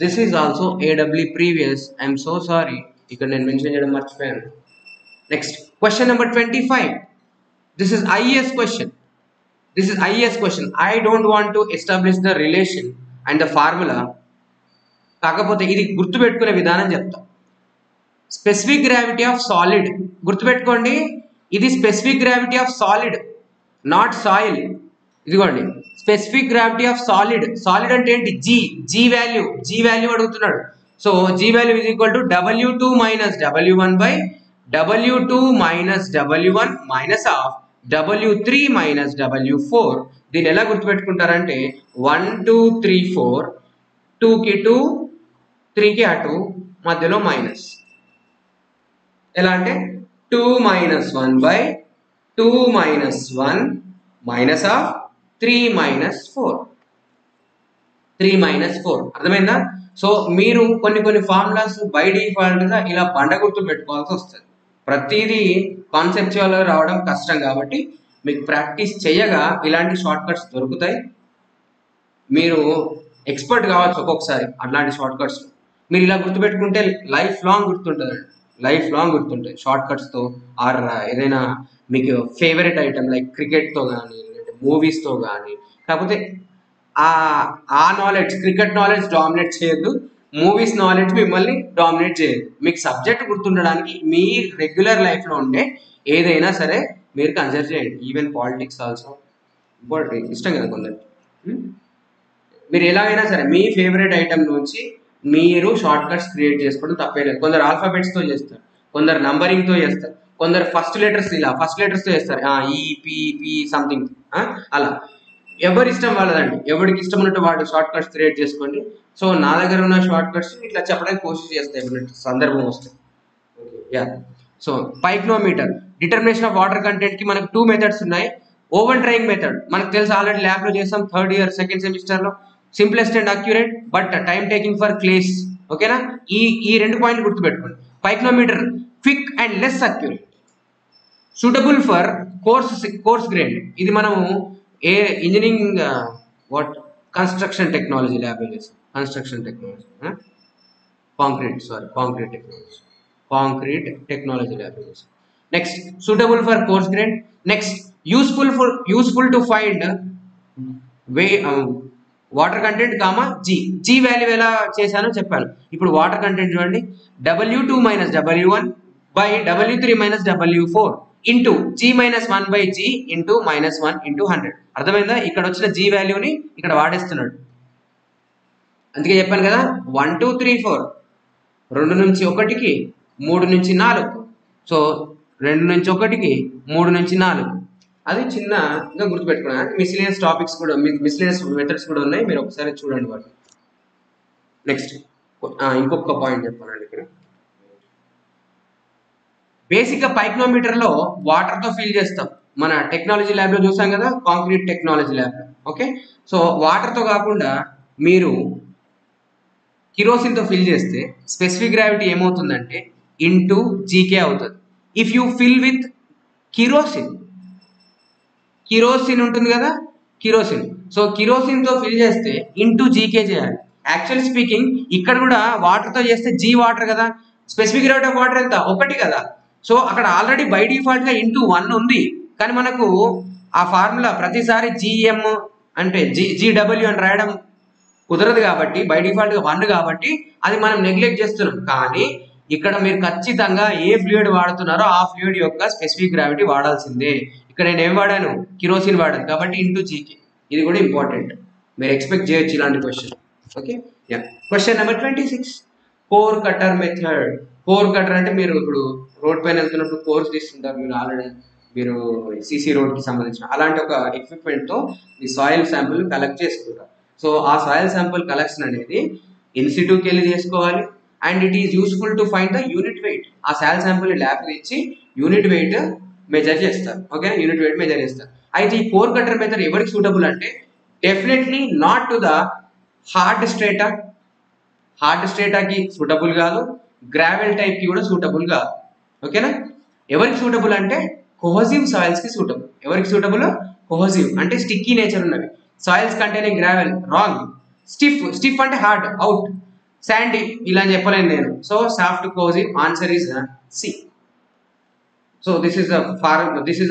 This is also AW previous. I'm so sorry, ఇక్కడ నేను mention చేయడం మర్చిపోయాను. Next question number 25. This is IAS question. This is IAS question. I don't want to establish the relation and the formula. కాకపోతే ఇది గుర్తుపెట్టుకునే విధానం చెప్తా. Specific gravity of solid గుర్తుపెట్టుకోండి, ఇది specific gravity of solid, not soil. ఇదిగోండి specific gravity of solid. Solid అంటే ఏంటి? G value అడుగుతున్నాడు. So G value is equal to W2 minus W1 by W2 minus W1 minus of W3 minus W4. దీన్ని ఎలా గుర్తుపెట్టుకుంటారంటే 1 2 3 4, 2కి 2, 3కి అటు, మధ్యలో మైనస్. ఎలా అంటే 2 minus 1 by 2 minus 1 minus of 3 minus 4. 3 minus 4 అర్థమైందా? సో మీరు కొన్ని ఫార్ములాస్ బై డిఫాల్ట్ గా ఇలా బండ గుర్తులు పెట్టుకోవాల్సి వస్తుంది. ప్రతిదీ కాన్సెప్చువల్ రావడం కష్టం కాబట్టి మీకు ప్రాక్టీస్ చేయగా ఇలాంటి షార్ట్ కట్స్ దొరుకుతాయి. మీరు ఎక్స్పర్ట్ కావచ్చు ఒక్కొక్కసారి అట్లాంటి షార్ట్ కట్స్. మీరు ఇలా గుర్తుపెట్టుకుంటే లైఫ్ లాంగ్ గుర్తుంటుందండి, లైఫ్ లాంగ్ గుర్తుంటాయి షార్ట్ కట్స్తో. ఆర్ ఏదైనా మీకు ఫేవరెట్ ఐటమ్ లైక్ క్రికెట్తో కానీ లేదంటే మూవీస్తో కానీ. కాకపోతే ఆ నాలెడ్జ్, క్రికెట్ నాలెడ్జ్ డామినేట్ చేయొద్దు, మూవీస్ నాలెడ్జ్ మిమ్మల్ని డామినేట్ చేయదు. మీకు సబ్జెక్ట్ గుర్తుండడానికి మీ రెగ్యులర్ లైఫ్లో ఉండే ఏదైనా సరే మీరు కన్సిడర్ చేయండి. ఈవెన్ పాలిటిక్స్ ఆల్సో ఇంపార్టెంట్, ఇష్టం కదా కొందరికి. మీరు ఎలాగైనా సరే మీ ఫేవరెట్ ఐటమ్ నుంచి మీరు షార్ట్ కట్స్ క్రియేట్ చేసుకోవడం తప్పే లేదు. కొందరు ఆల్ఫాబెట్స్తో చేస్తారు, కొందరు నంబరింగ్తో చేస్తారు, కొందరు ఫస్ట్ లెటర్స్తో చేస్తారు, ఈ సంథింగ్ అలా. ఎవరి ఇష్టం వాళ్ళదండి, ఎవరికి ఇష్టం ఉన్నట్టు వాడు షార్ట్ కట్స్ క్రియేట్ చేసుకోండి. సో నా దగ్గర ఉన్న షార్ట్ కట్స్ ఇట్లా చెప్పడానికి కోషిష్ చేస్తాయి ఎప్పుడైనా సందర్భం వస్తే. Yeah, so pycnometer determination of water content కి మనకు 2 మెథడ్స్ ఉన్నాయి. ఓవెన్ డ్రైయింగ్ మెథడ్ మనకు తెలుసు, ఆల్రెడీ ల్యాబ్ లో చేసాం, 3rd ఇయర్ 2nd సెమిస్టర్ లో. Simplest and accurate but time taking for clays. ఓకేనా, ఈ 2 పాయింట్లు గుర్తుపెట్టుకోండి. Pycnometer quick and less accurate, suitable for coarse grade. ఇది మనము ఏ ఇంజనీరింగ్ కన్స్ట్రక్షన్ టెక్నాలజీ ల్యాబ్ చేసాం. Construction technology, concrete technology lab చేసాం. Next suitable for coarse grade. Next useful to find water content comma G value ఎలా చేశానో చెప్పాను. ఇప్పుడు water content చూడండి, W2 minus W1 by W3 minus W4 into G minus 1 by G into -1 into 100. అర్థమైందా? ఇక్కడ వచ్చిన G వాల్యూని ఇక్కడ వాడేస్తున్నాడు. అందుకే చెప్పాను కదా, 1 2 3 4, 2 నుంచి 1కి 3 నుంచి 4. సో 2 నుంచి 1కి 3 నుంచి 4. అది చిన్నగా గుర్తుపెట్టుకున్నాను. మిస్లినియస్ టాపిక్స్ కూడా, మిస్లినియస్ మెథడ్స్ కూడా ఉన్నాయి, మీరు ఒకసారి చూడండి వాటి. నెక్స్ట్ ఇంకొక పాయింట్ చెప్పానండి ఇక్కడ. బేసిక్గా పైక్నోమీటర్లో వాటర్తో ఫిల్ చేస్తాం. మన టెక్నాలజీ ల్యాబ్లో చూసాం కదా, కాంక్రీట్ టెక్నాలజీ ల్యాబ్లో. ఓకే, సో వాటర్తో కాకుండా మీరు కిరోసిన్తో ఫిల్ చేస్తే స్పెసిఫిక్ గ్రావిటీ ఏమవుతుందంటే ఇంటూ జీకే అవుతుంది. If you fill with kerosene ఉంటుంది కదా, కిరోసిన్. సో కిరోసిన్తో ఫిల్ చేస్తే ఇంటూ జీకే చేయాలి. యాక్చువల్ స్పీకింగ్ ఇక్కడ కూడా వాటర్తో చేస్తే జీ వాటర్ కదా, స్పెసిఫిక్ గ్రావిటీ ఆఫ్ వాటర్ ఎంత? 1 కదా. సో అక్కడ ఆల్రెడీ బై డిఫాల్ట్గా ఇంటూ 1 ఉంది. కానీ మనకు ఆ ఫార్ములా ప్రతిసారి జిఎం అంటే జీడబ్ల్యూ అని రాయడం కుదరదు కాబట్టి, బై డిఫాల్ట్గా 1 కాబట్టి అది మనం నెగ్లెక్ట్ చేస్తున్నాం. కానీ ఇక్కడ మీరు ఖచ్చితంగా ఏ ఫ్లూయిడ్ వాడుతున్నారో ఆ ఫ్లూయిడ్ యొక్క స్పెసిఫిక్ గ్రావిటీ వాడాల్సిందే. ఇక్కడ నేను ఏం వాడాను? కిరోసిన్ వాడాను కాబట్టి ఇంటూ జీకే. ఇది కూడా ఇంపార్టెంట్, మీరు ఎక్స్పెక్ట్ చేయొచ్చు ఇలాంటి question. Okay, question number 26, core cutter method. Core cutter అంటే మీరు ఇప్పుడు రోడ్ పైన వెళ్తున్నప్పుడు కోర్స్ తీస్తుంటారు, మీరు ఆల్రెడీ మీరు సిసి రోడ్కి సంబంధించిన అలాంటి ఒక ఎక్విప్మెంట్తో ఈ సాయిల్ శాంపుల్ కలెక్ట్ చేసుకుంటారు. సో ఆ సాయిల్ శాంపుల్ కలెక్షన్ అనేది ఇన్స్టిట్యూట్కి వెళ్ళి చేసుకోవాలి. And it is useful to find the unit weight. ఆ సాయిల్ శాంపుల్ ల్యాబ్కి ఇచ్చి యూనిట్ వెయిట్ మెజర్ చేస్తారు. ఓకే, యూనిట్ వెయిట్ మెజర్ చేస్తారు. అయితే ఈ కోర్ కటర్ మెథడ్ ఎవరికి సూటబుల్ అంటే definitely not to the hard స్ట్రేటాకి సూటబుల్ కాదు, గ్రావెల్ టైప్కి కూడా సూటబుల్ కాదు. ఓకేనా? ఎవరికి సూటబుల్ అంటే కోహజివ్ సాయిల్స్కి సూటబుల్. ఎవరికి సూటబుల్? కోహజివ్ అంటే స్టిక్కీ నేచర్ ఉన్నవి. Soils containing gravel wrong. Stiff అంటే హార్డ్ అవుట్. శాండీ ఇలా చెప్పలేను నేను. So soft cohesive answer is C. So this is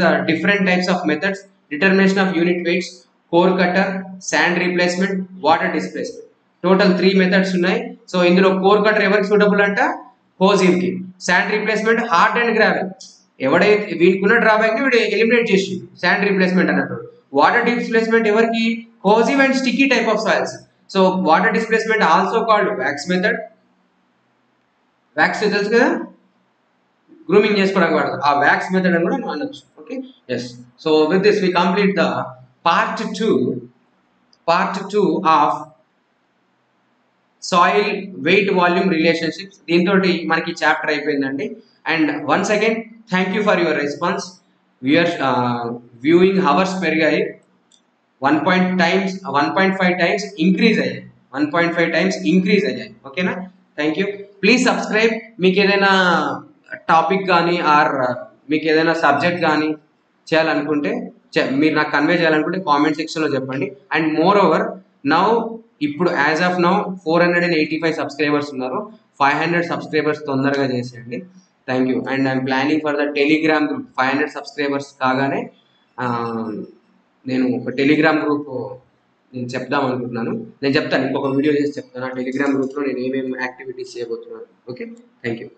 a different types of methods: determination of unit weights, core cutter, sand replacement, water displacement. Total 3 methods ఉన్నాయి. So ఇందులో core cutter ఎవరికి suitable అంట? Cohesive కి. Sand replacement hard and gravel. ఎవడైతే వీటికున్న drawback ని వీడు eliminate చేసి శాండ్ రీప్లేస్మెంట్ అన్నట్టు. వాటర్ డిస్ప్లేస్మెంట్ ఎవరికి? Cohesive and sticky type of soils. So water displacement also called wax method. Wax తెలుసు కదా, గ్రూమింగ్ చేసుకోవడానికి వాడతారు. ఆ వ్యాక్స్ మెథడ్ అని కూడా మనం అనొచ్చు. Okay, yes. So with this we complete the part 2 of soil weight volume relationships. దీంతో మనకి చాప్టర్ అయిపోయిందండి. And once again thank you for your response. Viewing hours పెరిగాయి. 1.5 టైమ్స్ ఇంక్రీజ్ అయ్యాయి. 1.5 టైమ్స్ ఇంక్రీజ్ అయ్యాయి. ఓకేనా? Thank you. Please subscribe. మీకు ఏదైనా topic కానీ ఆర్ మీకు ఏదైనా సబ్జెక్ట్ కానీ చేయాలనుకుంటే, మీరు నాకు కన్వే చేయాలనుకుంటే కామెంట్ సెక్షన్లో చెప్పండి. అండ్ మోర్ ఓవర్ నౌ ఇప్పుడు యాజ్ ఆఫ్ నౌ 485 సబ్స్క్రైబర్స్ ఉన్నారు. 500 సబ్స్క్రైబర్స్ తొందరగా చేసేయండి. Thank you. And I'm planning for the Telegram group. 500 subscribers కాగానే నేను ఒక టెలిగ్రామ్ గ్రూప్ నేను చెప్దాం అనుకుంటున్నాను. నేను చెప్తాను, ఇంకొక వీడియో చేసి చెప్తాను. ఆ టెలిగ్రామ్ గ్రూప్లో నేను ఏమేమి యాక్టివిటీస్ చేయబోతున్నాను. Okay, thank you.